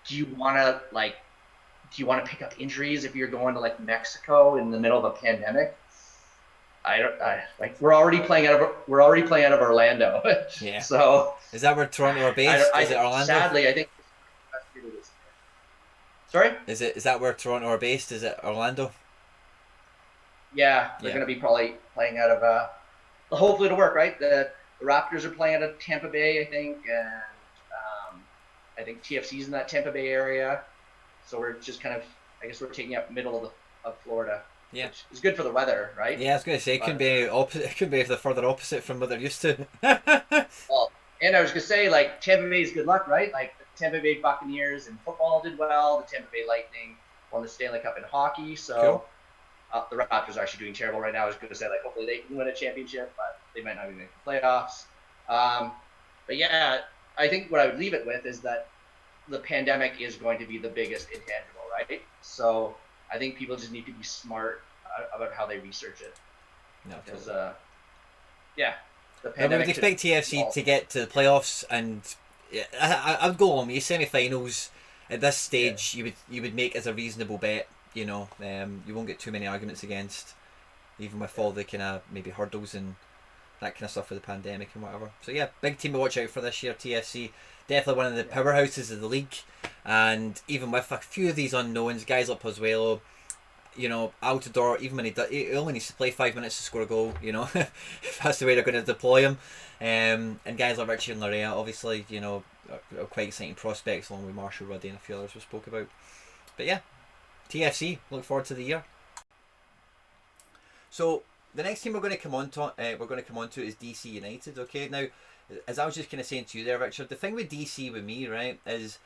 Speaker 3: do you want to pick up injuries if you're going to like Mexico in the middle of a pandemic? We're already playing out of Orlando.
Speaker 1: Yeah.
Speaker 3: So
Speaker 1: is that where Toronto are based? Is it Orlando?
Speaker 3: Sadly, I think. Sorry?
Speaker 1: Is that where Toronto are based? Is it Orlando?
Speaker 3: Yeah, they're going to be probably playing out of. Hopefully it'll work, right? The Raptors are playing out of Tampa Bay, I think, and I think TFC's in that Tampa Bay area. So we're just kind of, I guess we're taking up middle of Florida.
Speaker 1: Yeah,
Speaker 3: it's good for the weather, right?
Speaker 1: Yeah, I was going to say it could be opposite. It could be the further opposite from what they're used to.
Speaker 3: Well, and I was going to say, like Tampa Bay's good luck, right? Like the Tampa Bay Buccaneers in football did well. The Tampa Bay Lightning won the Stanley Cup in hockey. So the Raptors are actually doing terrible right now. I was going to say, like, hopefully they can win a championship, but they might not be making playoffs. But yeah, I think what I would leave it with is that the pandemic is going to be the biggest intangible, right? So I think people just need to be smart about how they research it.
Speaker 1: No,
Speaker 3: because
Speaker 1: the
Speaker 3: pandemic.
Speaker 1: I would expect TFC to get to the playoffs, and I would go on with you. Semi-finals at this stage, you would make as a reasonable bet. You know, you won't get too many arguments against, even with all the kind of maybe hurdles and that kind of stuff with the pandemic and whatever. So yeah, big team to watch out for this year. TFC, definitely one of the powerhouses of the league, and even with a few of these unknowns, guys like Pozuelo, you know, Altidore, even when he only needs to play 5 minutes to score a goal, you know, if that's the way they're going to deploy him. And guys like Richie and Larea, obviously, you know, are quite exciting prospects, along with Marshall Ruddy and a few others we spoke about. But yeah, TFC, look forward to the year. So the next team we're going to come on to is DC United. Okay, now as I was just kind of saying to you there, Richard, the thing with DC with me, right, is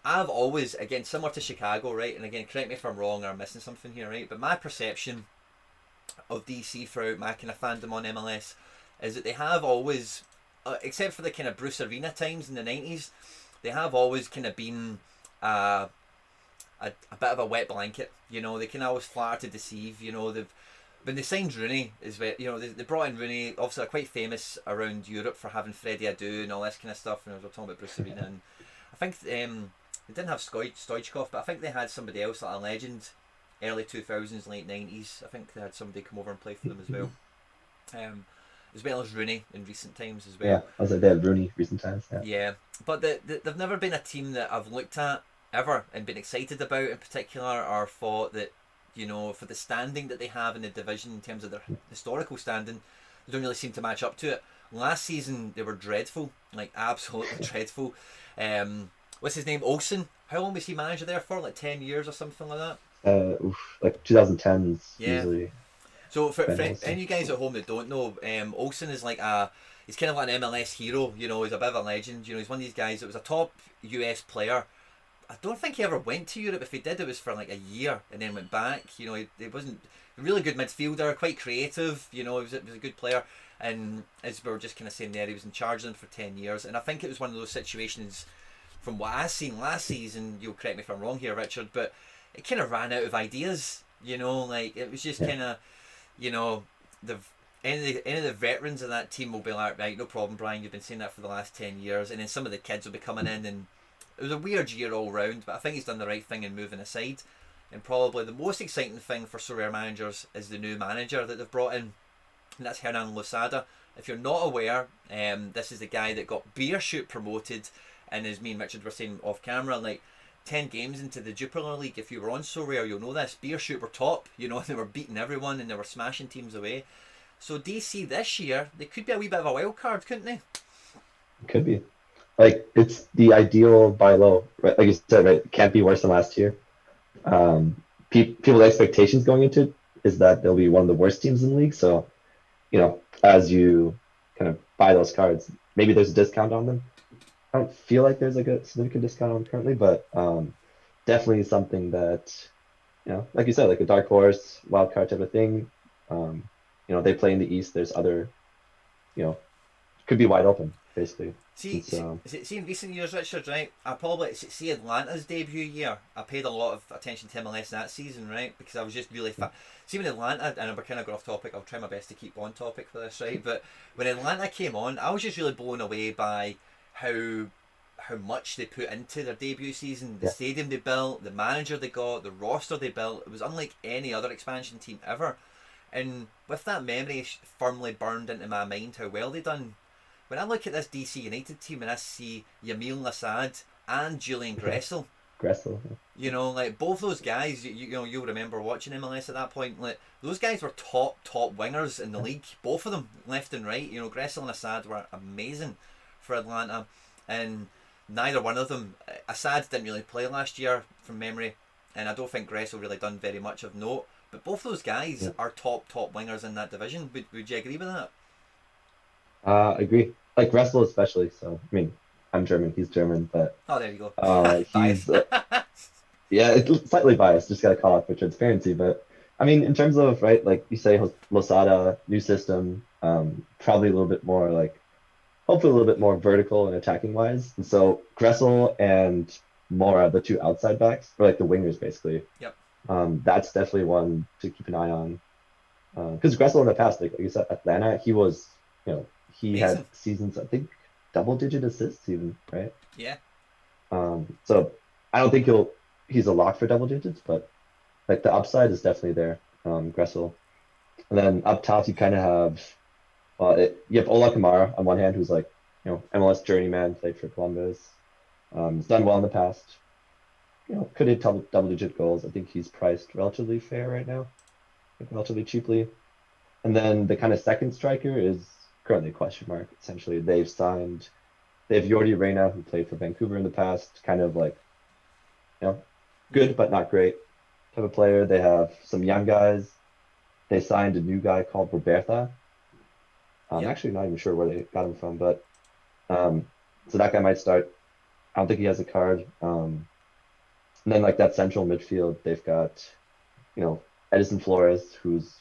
Speaker 1: I've always, again, similar to Chicago, right, and again, correct me if I'm wrong or I'm missing something here, right, but my perception of DC throughout my kind of fandom on MLS is that they have always, except for the kind of Bruce Arena times in the 90s, they have always kind of been a bit of a wet blanket. You know, they can always flatter to deceive. You know, when they signed Rooney, you know, they brought in Rooney, obviously they're quite famous around Europe for having Freddie Adu and all this kind of stuff, and I was talking about Bruce Arena, and I think they didn't have Stoichkov, but I think they had somebody else, like a legend, early 2000s, late 90s. I think they had somebody come over and play for them as well. As well as Rooney in recent times as well.
Speaker 4: Yeah, I was like, they had Rooney recent times.
Speaker 1: Yeah, but they've never been a team that I've looked at ever and been excited about in particular, or thought that, you know, for the standing that they have in the division in terms of their historical standing, they don't really seem to match up to it. Last season they were dreadful, like absolutely dreadful. What's his name? Olsen. How long was he manager there for? Like 10 years or something like that?
Speaker 4: Like 2010s
Speaker 1: Yeah.
Speaker 4: usually.
Speaker 1: So for any of you guys at home that don't know, Olsen is like he's kind of like an MLS hero. You know, he's a bit of a legend. You know, he's one of these guys that was a top US player. I don't think he ever went to Europe. If he did, it was for like a year and then went back. You know, he wasn't a really good midfielder, quite creative. You know, he was a good player. And as we were just kind of saying there, he was in charge of them for 10 years. And I think it was one of those situations, from what I seen last season, you'll correct me if I'm wrong here, Richard, but it kind of ran out of ideas. You know, like it was just kind of, you know, any of the veterans of that team will be like, right, no problem, Brian, you've been saying that for the last 10 years. And then some of the kids will be coming in, and it was a weird year all round, but I think he's done the right thing in moving aside. And probably the most exciting thing for SoRare managers is the new manager that they've brought in, and that's Hernan Losada. If you're not aware, this is the guy that got Beershoot promoted, and as me and Richard were saying off camera, like 10 games into the Jupiler League, if you were on SoRare, you'll know this, Beershoot were top, you know, they were beating everyone and they were smashing teams away. So DC this year, they could be a wee bit of a wild card, couldn't they?
Speaker 4: Could be. Like, it's the ideal buy low, right? Like you said, right? It can't be worse than last year. People's expectations going into it is that they'll be one of the worst teams in the league. So, you know, as you kind of buy those cards, maybe there's a discount on them. I don't feel like there's like a significant discount on them currently, but definitely something that, you know, like you said, like a dark horse, wild card type of thing. You know, they play in the East. There's other, you know, could be wide open, basically.
Speaker 1: See, in recent years, Richard, right, I probably see Atlanta's debut year. I paid a lot of attention to MLS that season, right, because I was just really see when Atlanta, and we're kind of going off topic, I'll try my best to keep on topic for this, right, but when Atlanta came on, I was just really blown away by how much they put into their debut season, the stadium they built, the manager they got, the roster they built. It was unlike any other expansion team ever. And with that memory firmly burned into my mind how well they done, when I look at this DC United team and I see Yamil Nassad and Julian Gressel, you know, like both those guys, you know, you'll remember watching MLS at that point, like those guys were top wingers in the league, both of them, left and right. You know, Gressel and Assad were amazing for Atlanta, and neither one of them, Assad didn't really play last year from memory, and I don't think Gressel really done very much of note, but both those guys are top wingers in that division. Would you agree with that?
Speaker 4: Agree. Like Gressel especially. So I mean, I'm German. He's German, but
Speaker 1: oh, there you go.
Speaker 4: He's yeah, it's slightly biased. Just gotta call out for transparency. But I mean, in terms of right, like you say, Losada, new system, probably a little bit more like, hopefully a little bit more vertical and attacking wise. And so Gressel and Mora, the two outside backs, or like the wingers basically.
Speaker 1: Yep.
Speaker 4: That's definitely one to keep an eye on. Because Gressel in the past, like you said, Atlanta, he was, you know, he had seasons, I think, double-digit assists even, right?
Speaker 1: Yeah.
Speaker 4: So I don't think he's a lock for double digits, but like the upside is definitely there, Gressel. And then up top, you kind of have, you have Ola Kamara on one hand, who's like, you know, MLS journeyman, played for Columbus. He's done well in the past. could hit double-digit goals. I think he's priced relatively fair right now, like relatively cheaply. And then the kind of second striker is currently a question mark. Essentially, they have Jordi Reyna, who played for Vancouver in the past, kind of like, good but not great type of player. They have some young guys. They signed a new guy called Roberta. I'm actually not even sure where they got him from, but so that guy might start. I don't think he has a card. And then like that central midfield, they've got, Edison Flores, who's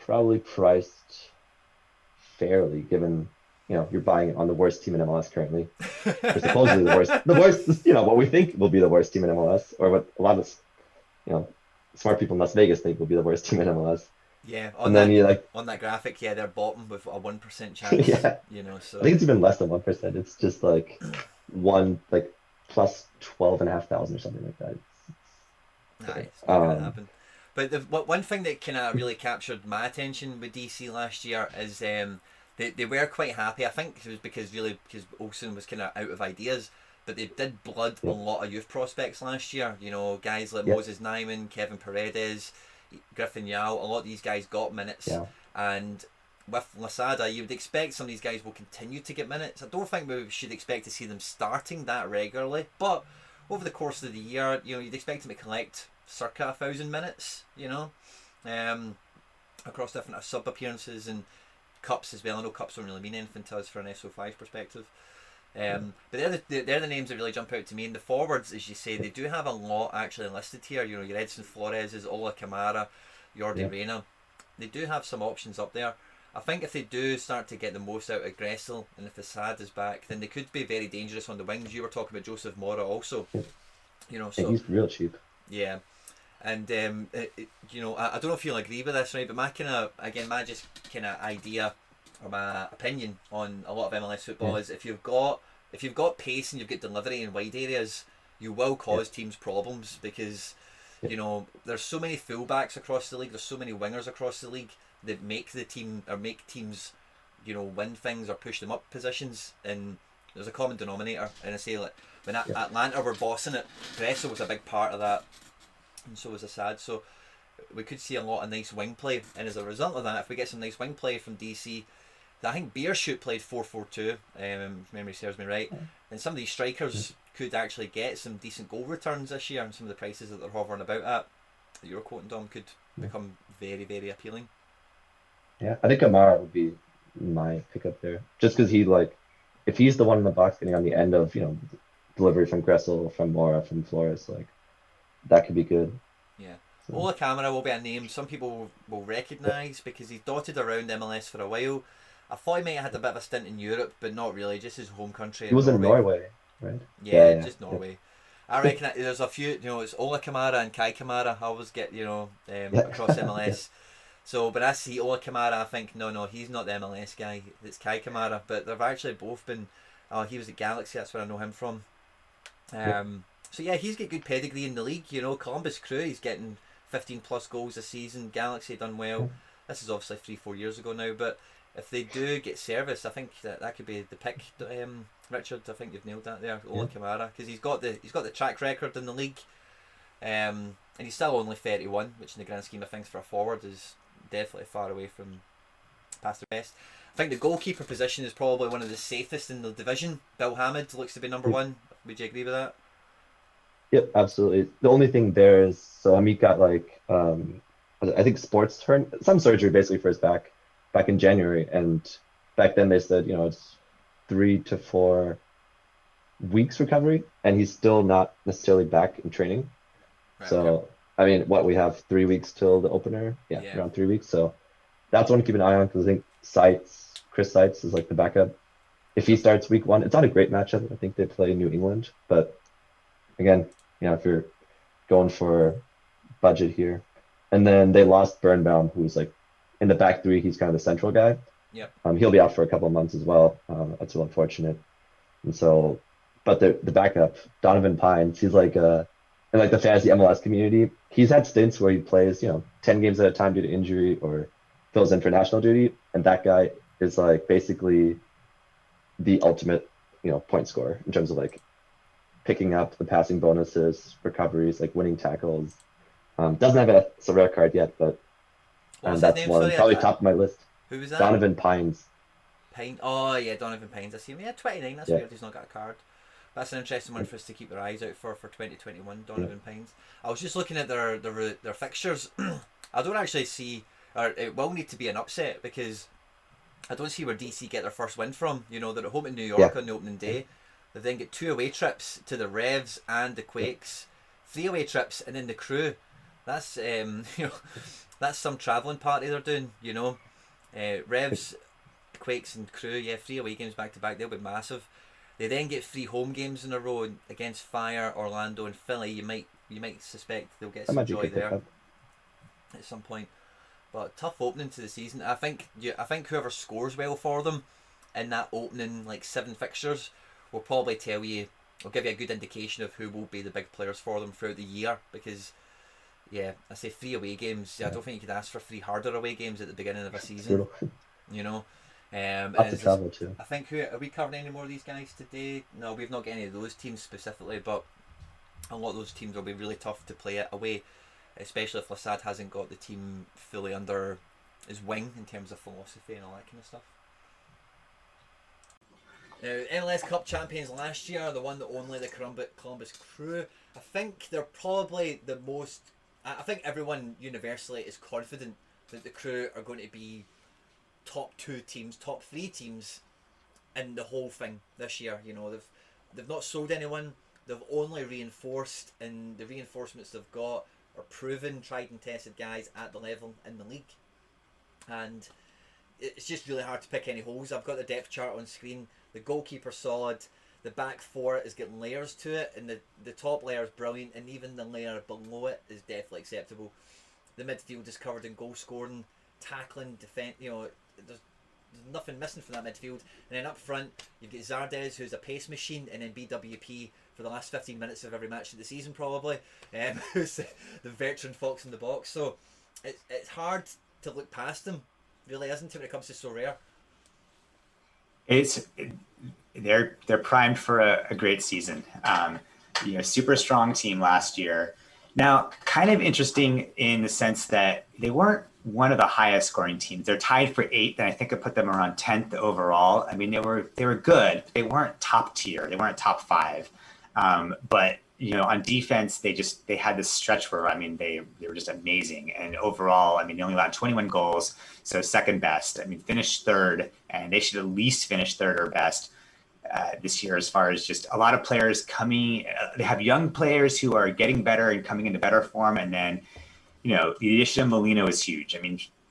Speaker 4: probably priced fairly, given you're buying it on the worst team in MLS currently, or supposedly the worst. What we think will be the worst team in MLS, or what a lot of smart people in Las Vegas think will be the worst team in MLS.
Speaker 1: Yeah,
Speaker 4: and then you
Speaker 1: on that graphic, they're bottom with a 1% chance.
Speaker 4: Yeah,
Speaker 1: so
Speaker 4: I think it's even less than 1%. It's just like plus 12,500 or something like that.
Speaker 1: It's not gonna happen. But one thing that kind of really captured my attention with DC last year is they were quite happy. I think it was because Olsen was kind of out of ideas, but they did blood a lot of youth prospects last year. Guys like Moses Nyman, Kevin Paredes, Griffin Yao. A lot of these guys got minutes, and with Lasada, you would expect some of these guys will continue to get minutes. I don't think we should expect to see them starting that regularly, but over the course of the year, you'd expect them to collect circa 1,000 minutes, across different sub appearances and cups as well. I know cups don't really mean anything to us from an SO5 perspective. But they're the names that really jump out to me. And the forwards, as you say, they do have a lot actually listed here. Your Edson Flores, Ola Kamara, Jordi Reyna. They do have some options up there. I think if they do start to get the most out of Gressel, and if Assad is back, then they could be very dangerous on the wings. You were talking about Joseph Mora also. So
Speaker 4: he's real cheap.
Speaker 1: Yeah. And I don't know if you'll agree with this, right? But my just kind of idea or my opinion on a lot of MLS football is if you've got pace and you've got delivery in wide areas, you will cause teams problems because there's so many fullbacks across the league, there's so many wingers across the league that make teams win things or push them up positions, and there's a common denominator. And I say, like, when Atlanta were bossing it, Gressel was a big part of that, and so was Assad. So we could see a lot of nice wing play, and as a result of that, if we get some nice wing play from DC, I think Beershoot played 4-4-2, if memory serves me right, and some of these strikers could actually get some decent goal returns this year, and some of the prices that they're hovering about at that you're quoting, Dom, could become very, very appealing.
Speaker 4: Yeah, I think Amara would be my pickup there, just because if he's the one in the box getting on the end of delivery from Gressel, from Mora, from Flores, that could be good.
Speaker 1: Yeah. Ola Kamara will be a name some people will recognise because he's dotted around MLS for a while. I thought he might have had a bit of a stint in Europe, but not really, just his home country.
Speaker 4: He was in Norway, right?
Speaker 1: Yeah, just Norway. I reckon there's a few, it's Ola Kamara and Kai Kamara I always get, across MLS. So, but I see Ola Kamara, I think, no, he's not the MLS guy, it's Kai Kamara. But they've actually both been, he was at Galaxy, that's where I know him from. So yeah, he's got good pedigree in the league, Columbus Crew, he's getting 15 plus goals a season, Galaxy done well. This is obviously 3-4 years ago now, but if they do get service, I think that could be the pick, Richard. I think you've nailed that there, Ola Kamara, because he's got the track record in the league, and he's still only 31, which in the grand scheme of things for a forward is definitely far away from past the best. I think the goalkeeper position is probably one of the safest in the division. Bill Hamid looks to be number one. Would you agree with that?
Speaker 4: Yep, absolutely. The only thing there is, so Amit got I think some surgery basically for his back in January, and back then they said it's 3 to 4 weeks recovery, and he's still not necessarily back in training. Right, so okay. I mean, we have 3 weeks till the opener, around 3 weeks. So that's one to keep an eye on, because I think Chris Seitz is the backup. If he starts week 1, it's not a great matchup. I think they play New England, but again, if you're going for budget here, and then they lost Birnbaum, who's in the back three, he's kind of the central guy.
Speaker 1: Yeah.
Speaker 4: He'll be out for a couple of months as well. That's real unfortunate. And so, but the backup, Donovan Pines, he's in the fantasy MLS community, he's had stints where he plays 10 games at a time due to injury or fills in for national duty, and that guy is basically the ultimate point scorer in terms of picking up the passing bonuses, recoveries, like winning tackles. Doesn't have a SoRare card yet, but
Speaker 1: What's his
Speaker 4: that's
Speaker 1: name?
Speaker 4: one
Speaker 1: Sorry,
Speaker 4: probably top of my list.
Speaker 1: Who was that?
Speaker 4: Donovan Pines.
Speaker 1: Oh yeah, Donovan Pines. I see him. Yeah, 29. That's weird. He's not got a card. That's an interesting one for us to keep our eyes out for 2021. Donovan Pines. I was just looking at their fixtures. I don't actually see, or it will need to be an upset because I don't see where DC get their first win from. You know, they're at home in New York on the opening day. They then get 2 away trips to the Revs and the Quakes, 3 away trips, and then the Crew. That's you know, that's some travelling party they're doing. You know, Revs, Quakes, and Crew. Yeah, 3 away games back to back. They'll be massive. They then get 3 home games in a row against Fire, Orlando, and Philly. You might suspect they'll get some joy there at some point. But tough opening to the season. I think whoever scores well for them in that opening 7 fixtures will probably tell you, will give you a good indication of who will be the big players for them throughout the year. Because I say 3 away games. I don't think you could ask for 3 harder away games at the beginning of a season. You know.
Speaker 4: Lots of travel too.
Speaker 1: I think are we covering any more of these guys today? No, we've not got any of those teams specifically, but a lot of those teams will be really tough to play it away, especially if Lasad hasn't got the team fully under his wing in terms of philosophy and all that kind of stuff. Now, MLS Cup champions last year, the one that only the Columbus Crew. I think they're probably the most. I think everyone universally is confident that the Crew are going to be top 2 teams, top 3 teams in the whole thing this year. You know, they've not sold anyone. They've only reinforced, and the reinforcements they've got are proven, tried and tested guys at the level in the league. And it's just really hard to pick any holes. I've got the depth chart on screen. The goalkeeper solid. The back 4 is getting layers to it, and the top layer is brilliant, and even the layer below it is definitely acceptable. The midfield is covered in goal scoring, tackling, defense. You know, there's nothing missing from that midfield. And then up front, you've got Zardes, who's a pace machine, and then BWP for the last 15 minutes of every match of the season, probably. Who's the veteran fox in the box. So it's hard to look past them, really, isn't it, when it comes to SoRare?
Speaker 5: They're primed for a great season. Super strong team last year. Now, kind of interesting in the sense that they weren't one of the highest scoring teams. They're tied for 8th, and I think I put them around 10th overall. I mean, they were good. They weren't top tier. They weren't top 5. But on defense, they had this stretch where they were just amazing. And overall, they only allowed 21 goals, so second best. Finished 3rd, and they should at least finish 3rd or best this year. As far as just a lot of players coming, they have young players who are getting better and coming into better form, and then. The addition of Molino is huge.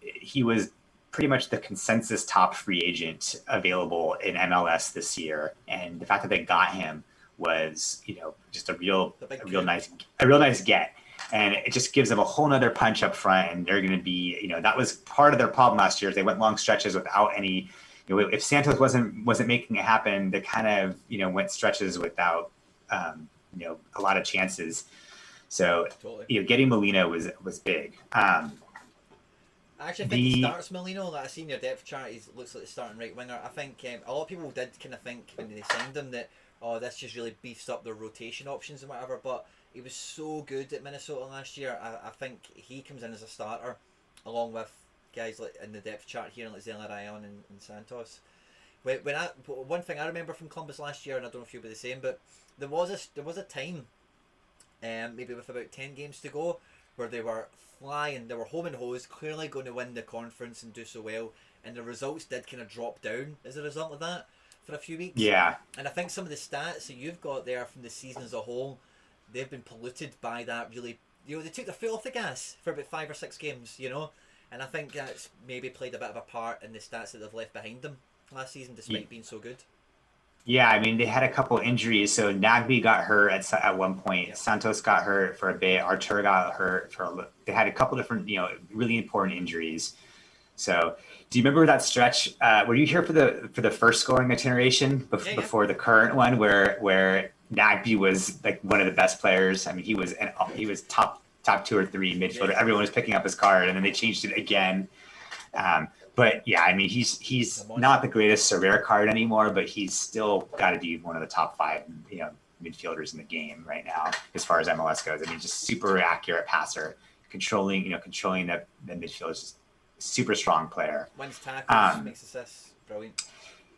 Speaker 5: He was pretty much the consensus top free agent available in MLS this year, and the fact that they got him was, just a real nice get, and it just gives them a whole nother punch up front. And they're going to be, that was part of their problem last year. Is they went long stretches without any. If Santos wasn't making it happen, they kind of went stretches without a lot of chances. So, getting Molino was big.
Speaker 1: I actually think he starts Molino. That I seen your depth chart. He looks like the starting right winger. I think a lot of people did kind of think when they signed him that, this just really beefs up their rotation options and whatever. But he was so good at Minnesota last year. I think he comes in as a starter, along with guys like in the depth chart here, like Zelarayan and Santos. One thing I remember from Columbus last year, and I don't know if you'll be the same, but there was a time. Maybe with about 10 games to go, where they were flying, they were home and hose, clearly going to win the conference and do so well, and the results did kind of drop down as a result of that for a few weeks. Yeah. And I think some of the stats that you've got there from the season as a whole, they've been polluted by that really, they took their foot off the gas for about 5 or 6 games, and I think that's maybe played a bit of a part in the stats that they've left behind them last season, despite being so good.
Speaker 5: Yeah, they had a couple injuries. So Nagby got hurt at one point. Yeah. Santos got hurt for a bit. Artur got hurt they had a couple different, really important injuries. So, do you remember that stretch? Were you here for the first scoring iteration before the current one, where Nagby was like one of the best players? He was top 2 or 3 midfielder. Yeah. Everyone was picking up his card, and then they changed it again. But yeah, he's not the greatest SoRare card anymore, but he's still got to be one of the top 5, midfielders in the game right now, as far as MLS goes. I mean, just super accurate passer, controlling the midfield, is just a super strong player.
Speaker 1: Wins tackles, makes assists, brilliant.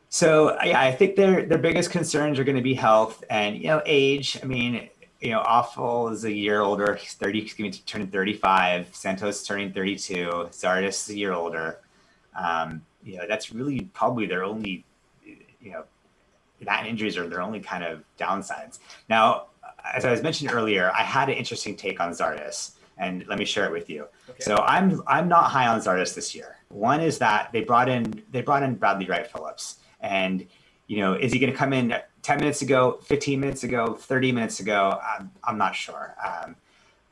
Speaker 5: So yeah, I think their biggest concerns are going to be health and age. I mean, Awful is a year older. He's 30. He's going to be turning 35. Santos turning 32. Zardes is a year older. That's really probably their only, that injuries are their only kind of downsides. Now, as I was mentioned earlier, I had an interesting take on Zardes, and let me share it with you. Okay. So I'm not high on Zardes this year. One is that they brought in Bradley Wright-Phillips, and is he going to come in 10 minutes ago, 15 minutes ago, 30 minutes ago? I'm not sure.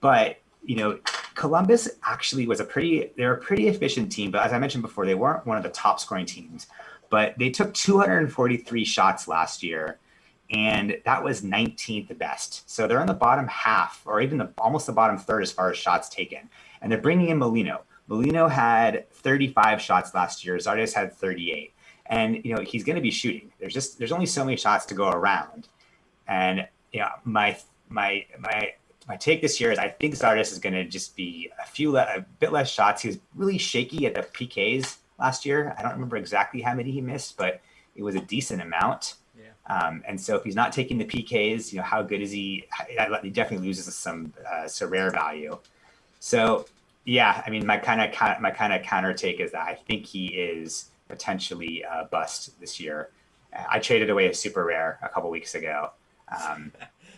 Speaker 5: But Columbus actually was a pretty efficient team, but as I mentioned before, they weren't one of the top scoring teams. But they took 243 shots last year, and that was 19th best. So they're in the bottom half, or even almost the bottom third as far as shots taken. And they're bringing in Molino. Molino had 35 shots last year. Zardes had 38. And he's going to be shooting. There's only so many shots to go around. And my take this year is I think Zardes is going to just be a bit less shots. He was really shaky at the PKs last year. I don't remember exactly how many he missed, but it was a decent amount. Yeah. And so if he's not taking the PKs, how good is he? He definitely loses some SoRare value. So yeah, I mean, my kind of counter take is that I think he is potentially a bust this year. I traded away a super rare a couple weeks ago.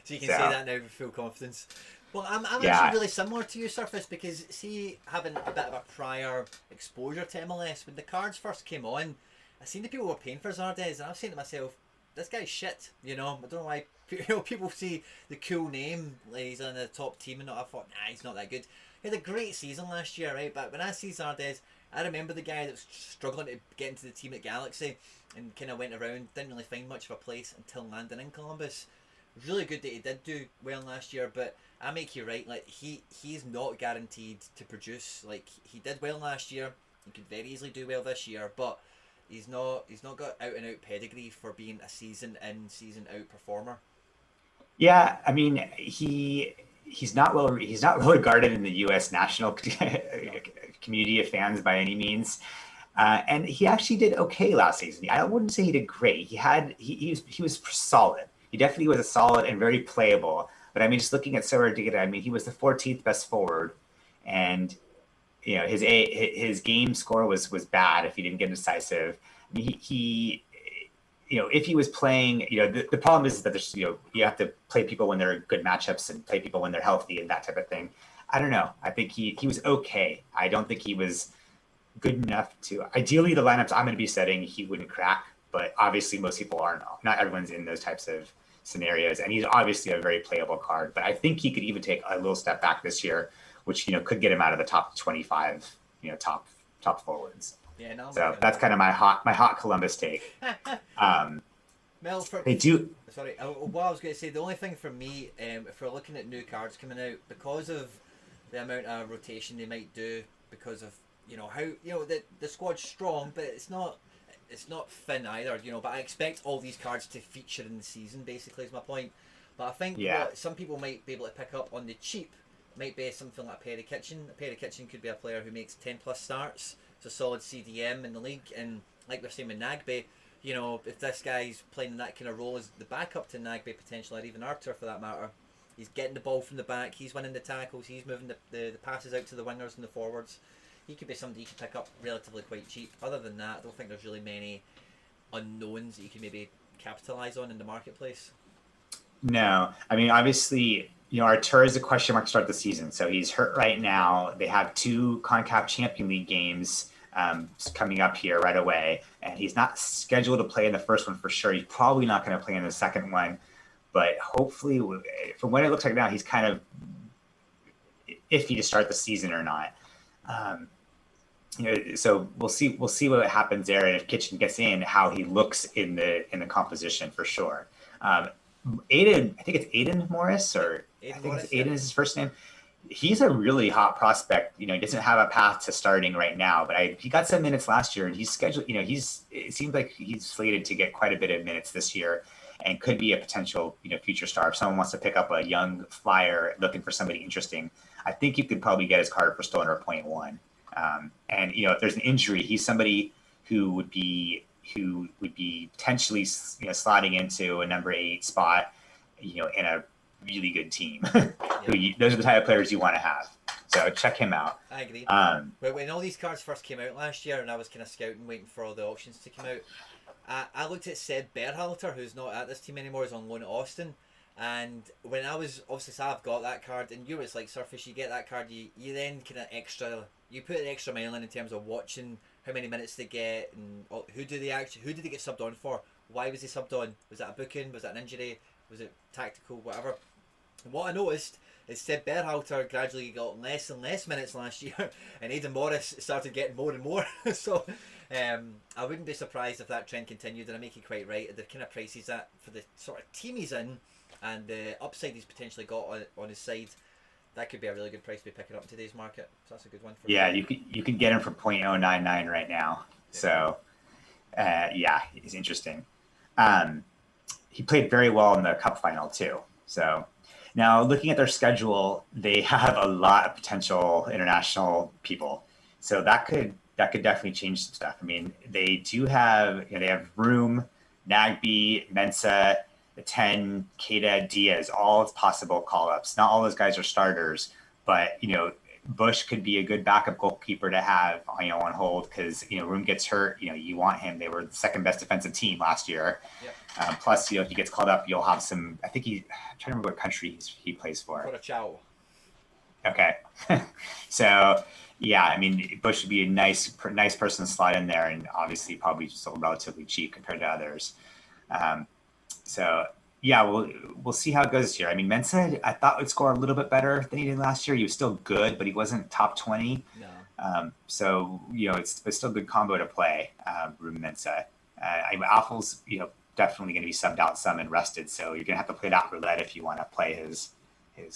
Speaker 1: So you can say that now with full confidence. Well, I'm actually really similar to you, Surface, because see, having a bit of a prior exposure to MLS, when the cards first came on, I seen the people were paying for Zardes, and I was saying to myself, this guy's shit. I don't know why people see the cool name, like he's in the top team, and I thought, he's not that good. He had a great season last year, right? But when I see Zardes, I remember the guy that was struggling to get into the team at Galaxy and kind of went around, didn't really find much of a place until landing in Columbus. Really good that he did do well last year, but I make you right, like he's not guaranteed to produce. Like he did well last year, he could very easily do well this year, but he's not got out and out pedigree for being a season in, season out performer.
Speaker 5: Yeah, I mean he's not well regarded in the U.S. national community of fans by any means. And he actually did okay last season. I wouldn't say he did great. He was solid. He definitely was a solid and very playable. But I mean, just looking at SoRare data, I mean, he was the 14th best forward, and his game score was bad if he didn't get decisive. I mean, he if he was playing, the problem is that there's you have to play people when they're good matchups and play people when they're healthy and that type of thing. I don't know. I think he was okay. I don't think he was good enough to. Ideally, the lineups I'm going to be setting, he wouldn't crack. But obviously, most people aren't. Not everyone's in those types of scenarios, and he's obviously a very playable card. But I think he could even take a little step back this year, which could get him out of the top 25, top forwards.
Speaker 1: Yeah, no.
Speaker 5: So that's kind of my hot Columbus take.
Speaker 1: Mel,
Speaker 5: they do.
Speaker 1: Sorry, what I was going to say, the only thing for me, if we're looking at new cards coming out, because of the amount of rotation they might do, because of how the squad's strong, but it's not thin either, but I expect all these cards to feature in the season, basically, is my point. But I think what some people might be able to pick up on the cheap might be something like Perry Kitchen. Perry Kitchen could be a player who makes 10 plus starts. It's a solid CDM in the league, and like we're saying with Nagbe, if this guy's playing that kind of role as the backup to Nagbe potentially, or even Arthur for that matter, he's getting the ball from the back, he's winning the tackles, he's moving the passes out to the wingers and the forwards. He could be somebody you can pick up relatively quite cheap. Other than that, I don't think there's really many unknowns that you can maybe capitalize on in the marketplace. No, I mean, obviously, Artur is a question mark to start the season. So he's hurt right now. They have 2 CONCACAF Champion League games coming up here right away. And he's not scheduled to play in the first one for sure. He's probably not going to play in the second one. But hopefully, from what it looks like now, he's kind of iffy to start the season or not. So we'll see what happens there, and if Kitchen gets in, how he looks in the composition for sure. Aiden, I think it's Aiden Morris, or Aiden I think Morris, Aiden is his first name. He's a really hot prospect. He doesn't have a path to starting right now, but he got some minutes last year, and he's scheduled. It seems like he's slated to get quite a bit of minutes this year.
Speaker 5: and could be a potential, future star. If someone wants to pick up a young flyer looking for somebody interesting, I think you could probably get his card for Stoner 0.1. And if there's an injury, he's somebody who would be potentially slotting into a number 8 spot, in a really good team. Those are the type of players you want to have. So check him out.
Speaker 1: I agree. When all these cards first came out last year, and I was kind of scouting, waiting for all the auctions to come out, I looked at Seb Berhalter, who's not at this team anymore, is on loan at Austin. And when I was, obviously, so I've got that card, and it's like Surface, you get that card, you then kind of you put an extra mile in terms of watching how many minutes they get, and who did they get subbed on for? Why was he subbed on? Was that a booking? Was that an injury? Was it tactical? Whatever. And what I noticed is Seb Berhalter gradually got less and less minutes last year, and Aidan Morris started getting more and more. So I wouldn't be surprised if that trend continued, and I make you quite right. The kind of price he's at for the sort of team he's in, and the upside he's potentially got on his side, that could be a really good price to be picking up in today's market. So that's a good one for
Speaker 5: you could get him for 0.099 right now. So he's interesting. He played very well in the Cup final too. So now looking at their schedule, they have a lot of potential international people. So that could definitely change some stuff. I mean, they do have they have Room, Nagby, Mensah, the 10, Keita, Diaz, all possible call-ups. Not all those guys are starters, but Bush could be a good backup goalkeeper to have on hold, because Room gets hurt. You want him. They were the second best defensive team last year. Yep. Plus, if he gets called up, you'll have some. I'm trying to remember what country he plays for.
Speaker 1: Ciao.
Speaker 5: Okay, so I mean, Bush would be a nice person to slide in there, and obviously probably still relatively cheap compared to others. We'll see how it goes here. I mean, Mensah, I thought would score a little bit better than he did last year. He was still good, but he wasn't top 20.
Speaker 1: No.
Speaker 5: It's still a good combo to play, Room Mensah. Alphal's, definitely going to be subbed out some and rested, so you're going to have to play that roulette if you want to play his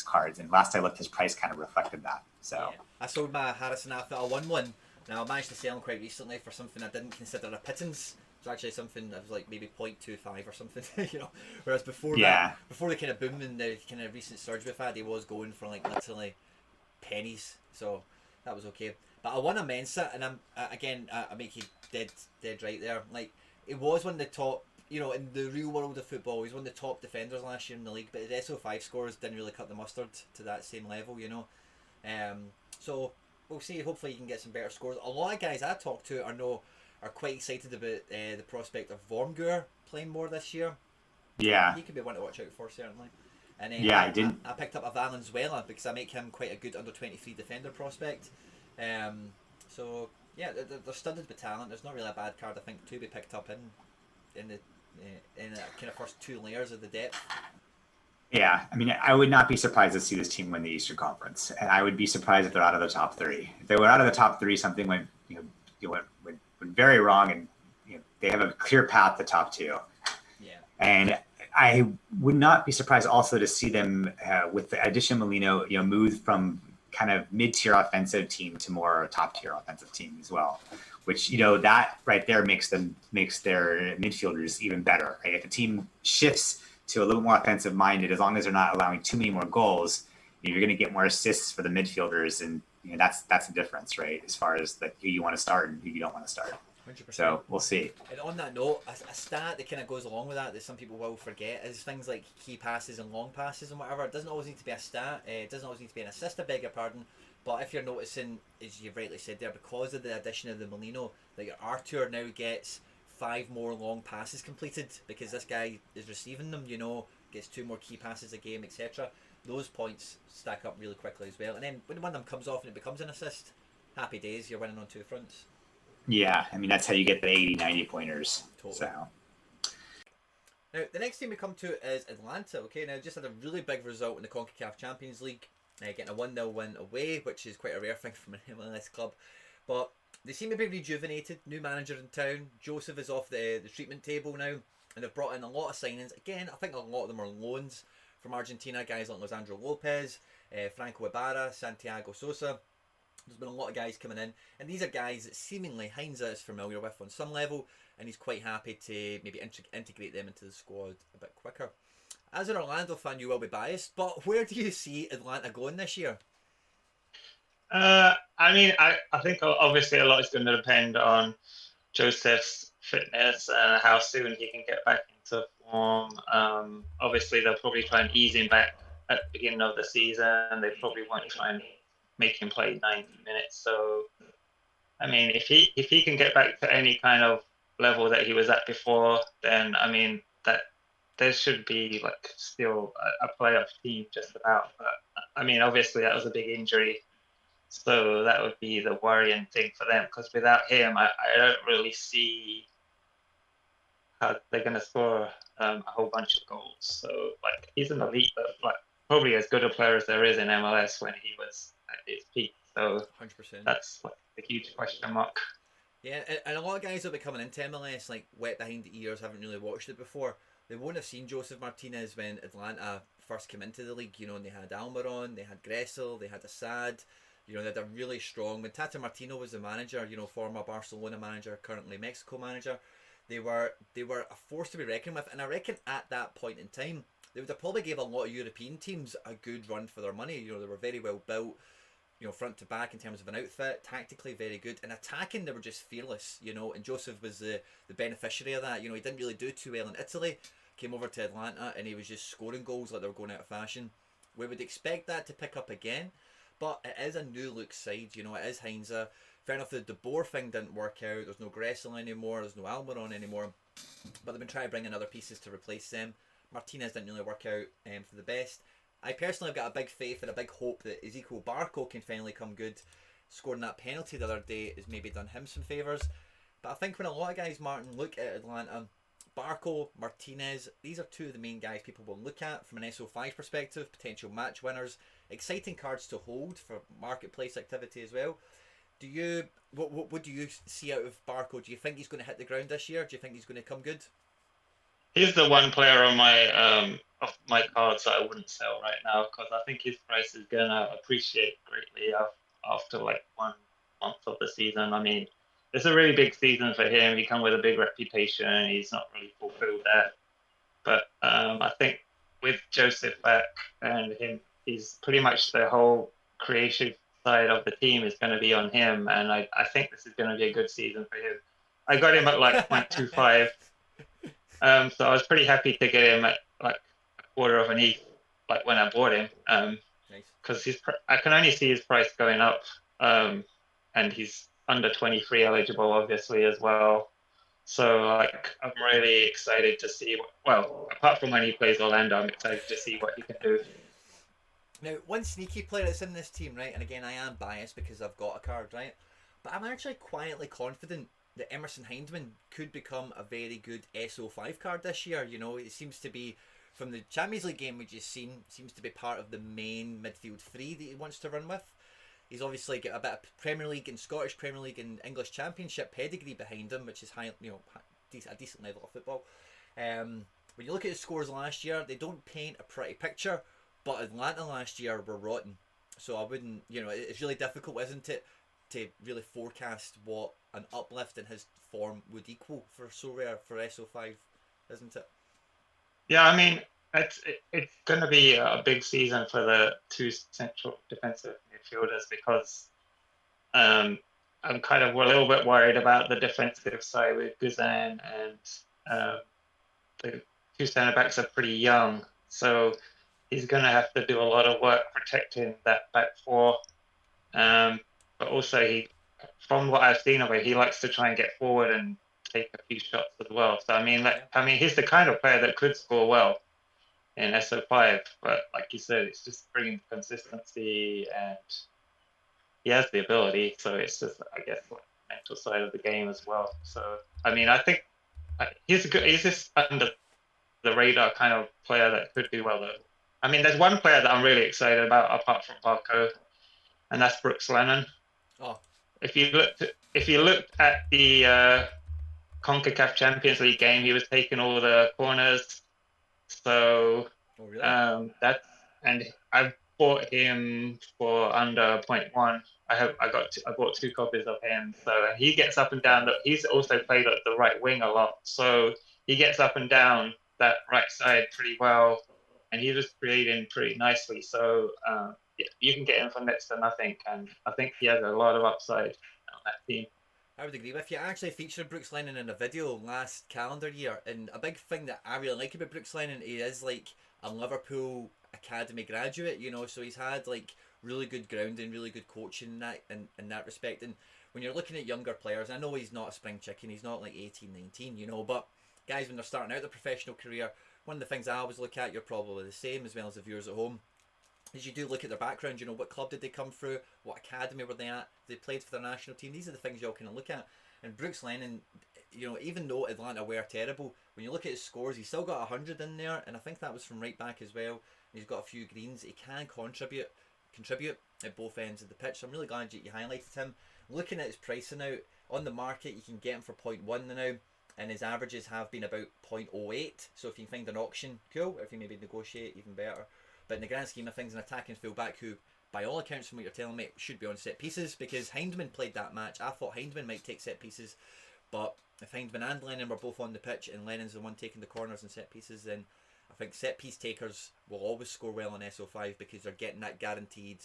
Speaker 5: cards. And last I looked, his price kind of reflected that. So
Speaker 1: I sold my Harrison Alpha. I won one. Now I managed to sell him quite recently for something I didn't consider a pittance. It's actually something that was like maybe 0.25 or something, Whereas before the kind of boom and the kind of recent surge we've had, he was going for like literally pennies. So that was okay. But I won a Mensa, and I make you dead right there. Like, it was one of the top, in the real world of football, he's one of the top defenders last year in the league. But his SO5 scores didn't really cut the mustard to that same level, So we'll see. Hopefully, you can get some better scores. A lot of guys I talk to are quite excited about the prospect of Vormgur playing more this year.
Speaker 5: Yeah.
Speaker 1: He could be one to watch out for, certainly. And I picked up a Valenzuela because I make him quite a good under-23 defender prospect. They're studded with talent. There's not really a bad card, I think, to be picked up in the kind of first 2 layers of the depth.
Speaker 5: Yeah, I mean, I would not be surprised to see this team win the Eastern Conference, and I would be surprised if they're out of the top 3. If they were out of the top 3, something went very wrong, and they have a clear path to top 2.
Speaker 1: Yeah. And
Speaker 5: I would not be surprised also to see them with the addition of Molino, move from kind of mid-tier offensive team to more top-tier offensive team as well. Which that right there makes their midfielders even better. Right? If a team shifts to a little more offensive minded, as long as they're not allowing too many more goals, you're going to get more assists for the midfielders, and that's the difference, right? As far as who you want to start and who you don't want to start.
Speaker 1: 100%.
Speaker 5: So we'll see.
Speaker 1: And on that note, a stat that kind of goes along with that some people will forget is things like key passes and long passes and whatever. It doesn't always need to be a stat. It doesn't always need to be an assist, I beg your pardon. But if you're noticing, as you've rightly said there, because of the addition of the Molino, that your Artur now gets 5 more long passes completed because this guy is receiving them, gets 2 more key passes a game, etc. Those points stack up really quickly as well. And then when one of them comes off and it becomes an assist, happy days, you're winning on 2 fronts.
Speaker 5: Yeah, I mean, that's how you get the 80, 90 pointers.
Speaker 1: Totally.
Speaker 5: So.
Speaker 1: Now, the next team we come to is Atlanta. Okay, now just had a really big result in the CONCACAF Champions League, getting a 1-0 win away, which is quite a rare thing from an MLS club. But they seem to be rejuvenated. New manager in town. Joseph is off the treatment table now, and they've brought in a lot of signings. Again, I think a lot of them are loans from Argentina. Guys like Lisandro Lopez, Franco Ibarra, Santiago Sosa. There's been a lot of guys coming in, and these are guys that seemingly Heinze is familiar with on some level, and he's quite happy to maybe integrate them into the squad a bit quicker. As an Orlando fan, you will be biased, but where do you see Atlanta going this year?
Speaker 6: I mean, I think obviously a lot is going to depend on Joseph's fitness and how soon he can get back into form. Obviously, they'll probably try and ease him back at the beginning of the season. They probably won't try and make him play 90 minutes. So, I mean, if he can get back to any kind of level that he was at before, then I mean that there should be like still a playoff team just about. But I mean, obviously that was a big injury. So that would be the worrying thing for them, because without him, I don't really see how they're going to score a whole bunch of goals. So, like, he's an elite, like, probably as good a player as there is in MLS when he was at his peak. So
Speaker 1: 100%.
Speaker 6: That's like a huge question mark.
Speaker 1: Yeah, and a lot of guys will be coming into MLS like wet behind the ears, haven't really watched it before. They won't have seen Joseph Martinez when Atlanta first came into the league. You know, and they had Almiron, they had Gressel, they had Assad. You know, they had a really strong. When Tata Martino was the manager, you know, former Barcelona manager, currently Mexico manager, they were a force to be reckoned with. And I reckon at that point in time, they would have probably gave a lot of European teams a good run for their money. You know, they were very well built, you know, front to back in terms of an outfit, tactically very good, and attacking they were just fearless. You know, and Joseph was the beneficiary of that. You know, he didn't really do too well in Italy. Came over to Atlanta and he was just scoring goals like they were going out of fashion. We would expect that to pick up again. But it is a new look side, you know, it is Heinze. Fair enough, the De Boer thing didn't work out. There's no Gressel anymore, there's no Almiron anymore. But they've been trying to bring in other pieces to replace them. Martinez didn't really work out for the best. I personally have got a big faith and a big hope that Ezequiel Barco can finally come good. Scoring that penalty the other day has maybe done him some favours. But I think when a lot of guys, Martin, look at Atlanta, Barco, Martinez, these are two of the main guys people will look at from an SO5 perspective, potential match winners, exciting cards to hold for marketplace activity as well. Do you what do you see out of Barco? Do you think he's going to hit the ground this year? Do you think he's going to come good?
Speaker 6: He's the one player on my cards that I wouldn't sell right now, because I think his price is going to appreciate greatly after like 1 month of the season. I mean, it's a really big season for him. He come with a big reputation. He's not really fulfilled that. But I think with Joseph back and him, he's pretty much the whole creative side of the team is going to be on him. And I think this is going to be a good season for him. I got him at like 0.25. So I was pretty happy to get him at like a quarter of an ETH, like when I bought him. Because I can only see his price going up. And he's under 23 eligible, obviously, as well. So, like, I'm really excited to see apart from when he plays Orlando, I'm excited to see what he can do.
Speaker 1: Now, one sneaky player that's in this team, right, and again, I am biased because I've got a card, right, but I'm actually quietly confident that Emerson Hindman could become a very good SO5 card this year. You know, it seems to be, from the Champions League game we've just seen, seems to be part of the main midfield three that he wants to run with. He's obviously got a bit of Premier League and Scottish Premier League and English Championship pedigree behind him, which is high, you know, a decent level of football. When you look at his scores last year, they don't paint a pretty picture, but Atlanta last year were rotten. So I wouldn't, you know, it's really difficult, isn't it, to really forecast what an uplift in his form would equal for SoRare for SO5, isn't it?
Speaker 6: Yeah, I mean, it's going to be a big season for the two central defensive midfielders, because I'm kind of a little bit worried about the defensive side with Guzan, and the two centre backs are pretty young, so he's going to have to do a lot of work protecting that back four. But also, from what I've seen of it, he likes to try and get forward and take a few shots as well. So I mean, he's the kind of player that could score well in SO5, but like you said, it's just bringing consistency, and he has the ability, so it's just, I guess, like the mental side of the game as well. So I mean, I think he's just under the radar kind of player that could do well though. I mean, there's one player that I'm really excited about apart from Barco, and that's Brooks Lennon.
Speaker 1: Oh,
Speaker 6: if you looked at the CONCACAF Champions League game, he was taking all the corners. So
Speaker 1: really?
Speaker 6: and I bought him for under 0.1, I bought 2 copies of him. So he gets up and down. He's also played at the right wing a lot. So he gets up and down that right side pretty well, and he was creating pretty nicely. So you can get him for next to nothing, and I think he has a lot of upside on that team.
Speaker 1: I would agree with you. I actually featured Brooks Lennon in a video last calendar year, and a big thing that I really like about Brooks Lennon, he is like a Liverpool academy graduate, you know, so he's had like really good grounding, really good coaching in that respect. And when you're looking at younger players, I know he's not a spring chicken, he's not like 18, 19, you know, but guys, when they're starting out their professional career, one of the things I always look at, you're probably the same as well as the viewers at home, is you do look at their background, you know, what club did they come through, what academy were they at, they played for their national team. These are the things you all kind of look at. And Brooks Lennon, you know, even though Atlanta were terrible, when you look at his scores, he's still got 100 in there, and I think that was from right back as well. He's got a few greens. He can contribute at both ends of the pitch. So I'm really glad you highlighted him. Looking at his pricing out on the market, you can get him for 0.1 now, and his averages have been about 0.08. So if you can find an auction, cool. If you maybe negotiate, even better. But in the grand scheme of things, an attacking fullback who, by all accounts from what you're telling me, should be on set pieces, because Hindman played that match. I thought Hindman might take set pieces, but if Hindman and Lennon were both on the pitch and Lennon's the one taking the corners and set pieces, then I think set piece takers will always score well on SO5 because they're getting that guaranteed,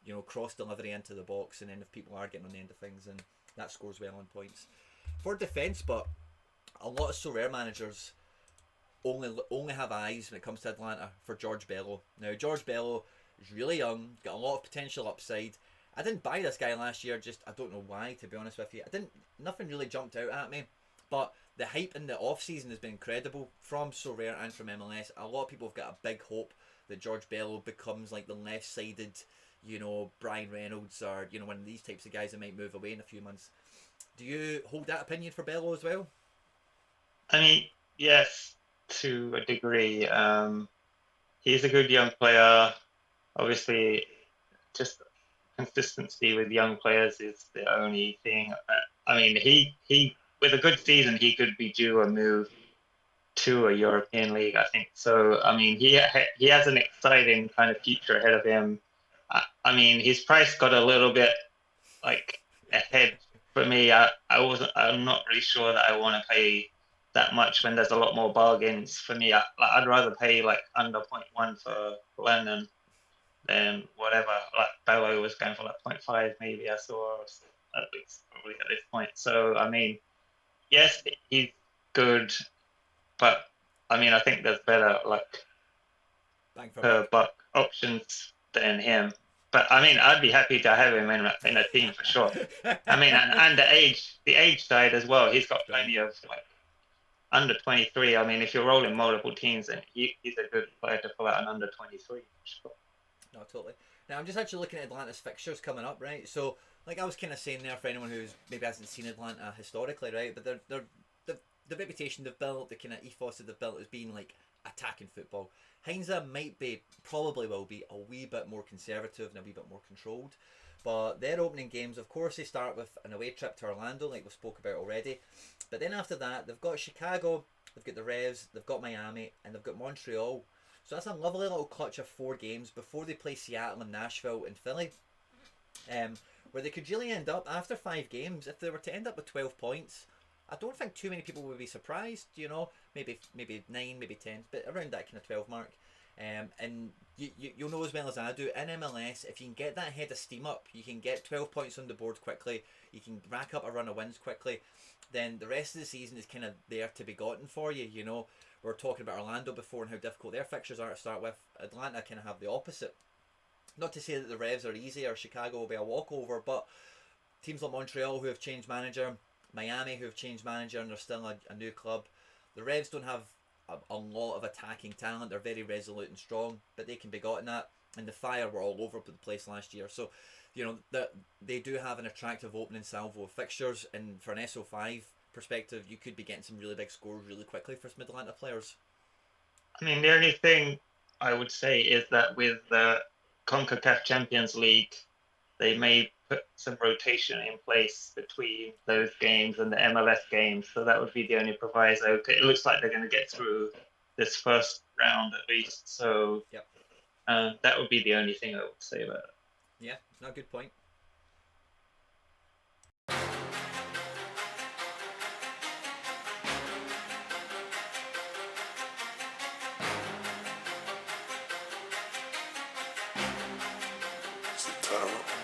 Speaker 1: you know, cross delivery into the box, and then if people are getting on the end of things, and that scores well on points. For defence, but a lot of SoRare managers only have eyes when it comes to Atlanta for George Bellow. Now, George Bellow is really young, got a lot of potential upside. I didn't buy this guy last year, just I don't know why, to be honest with you. Nothing really jumped out at me, but the hype in the off season has been incredible from SoRare and from MLS. A lot of people have got a big hope that George Bellow becomes like the left-sided, you know, Brian Reynolds, or you know, one of these types of guys that might move away in a few months. Do you hold that opinion for Bellow as well?
Speaker 6: I mean, yes, to a degree. He's a good young player. Obviously, just consistency with young players is the only thing. I mean, he with a good season, he could be due a move to a European league, I think. So, I mean, he has an exciting kind of future ahead of him. I mean, his price got a little bit like ahead for me. I'm not really sure that I want to pay that much when there's a lot more bargains. For me, I'd rather pay like under 0.1 for Lennon than whatever. Like Bellow was going for like 0.5 maybe, I saw, at least probably at this point. So I mean, yes, he's good, but I mean, I think there's better like per buck options than him. But I mean, I'd be happy to have him in a team for sure. I mean, and the age side as well. He's got plenty of like under 23. I mean, if you're rolling multiple teams, then he's a good player to pull out an under 23. Sure.
Speaker 1: No, totally. Now I'm just actually looking at Atlantis fixtures coming up, right? So, like I was kind of saying there, for anyone who's maybe hasn't seen Atlanta historically, right? But the reputation they've built, the kind of ethos that they've built, as being like attacking football. Heinze probably will be a wee bit more conservative and a wee bit more controlled. But their opening games, of course, they start with an away trip to Orlando, like we spoke about already. But then after that, they've got Chicago, they've got the Revs, they've got Miami, and they've got Montreal. So that's a lovely little clutch of 4 games before they play Seattle and Nashville and Philly. Where they could really end up, after 5 games, if they were to end up with 12 points, I don't think too many people would be surprised, you know, maybe 9, maybe 10, but around that kind of 12 mark. And you'll know as well as I do, in MLS, if you can get that head of steam up, you can get 12 points on the board quickly, you can rack up a run of wins quickly, then the rest of the season is kind of there to be gotten for you, you know. We were talking about Orlando before and how difficult their fixtures are to start with. Atlanta kind of have the opposite. Not to say that the Revs are easy or Chicago will be a walkover, but teams like Montreal who have changed manager, Miami who have changed manager and they're still a new club. The Revs don't have a lot of attacking talent. They're very resolute and strong, but they can be gotten at. And the Fire were all over the place last year. So, you know, they do have an attractive opening salvo of fixtures. And for an SO5 perspective, you could be getting some really big scores really quickly for some Atlanta players.
Speaker 6: I mean, the only thing I would say is that with the CONCACAF Champions League, they may put some rotation in place between those games and the MLS games. So that would be the only proviso. It looks like they're going to get through this first round at least. So
Speaker 1: yep.
Speaker 6: That would be the only thing I would say about it.
Speaker 1: Yeah, no, good point.
Speaker 7: So I don't know.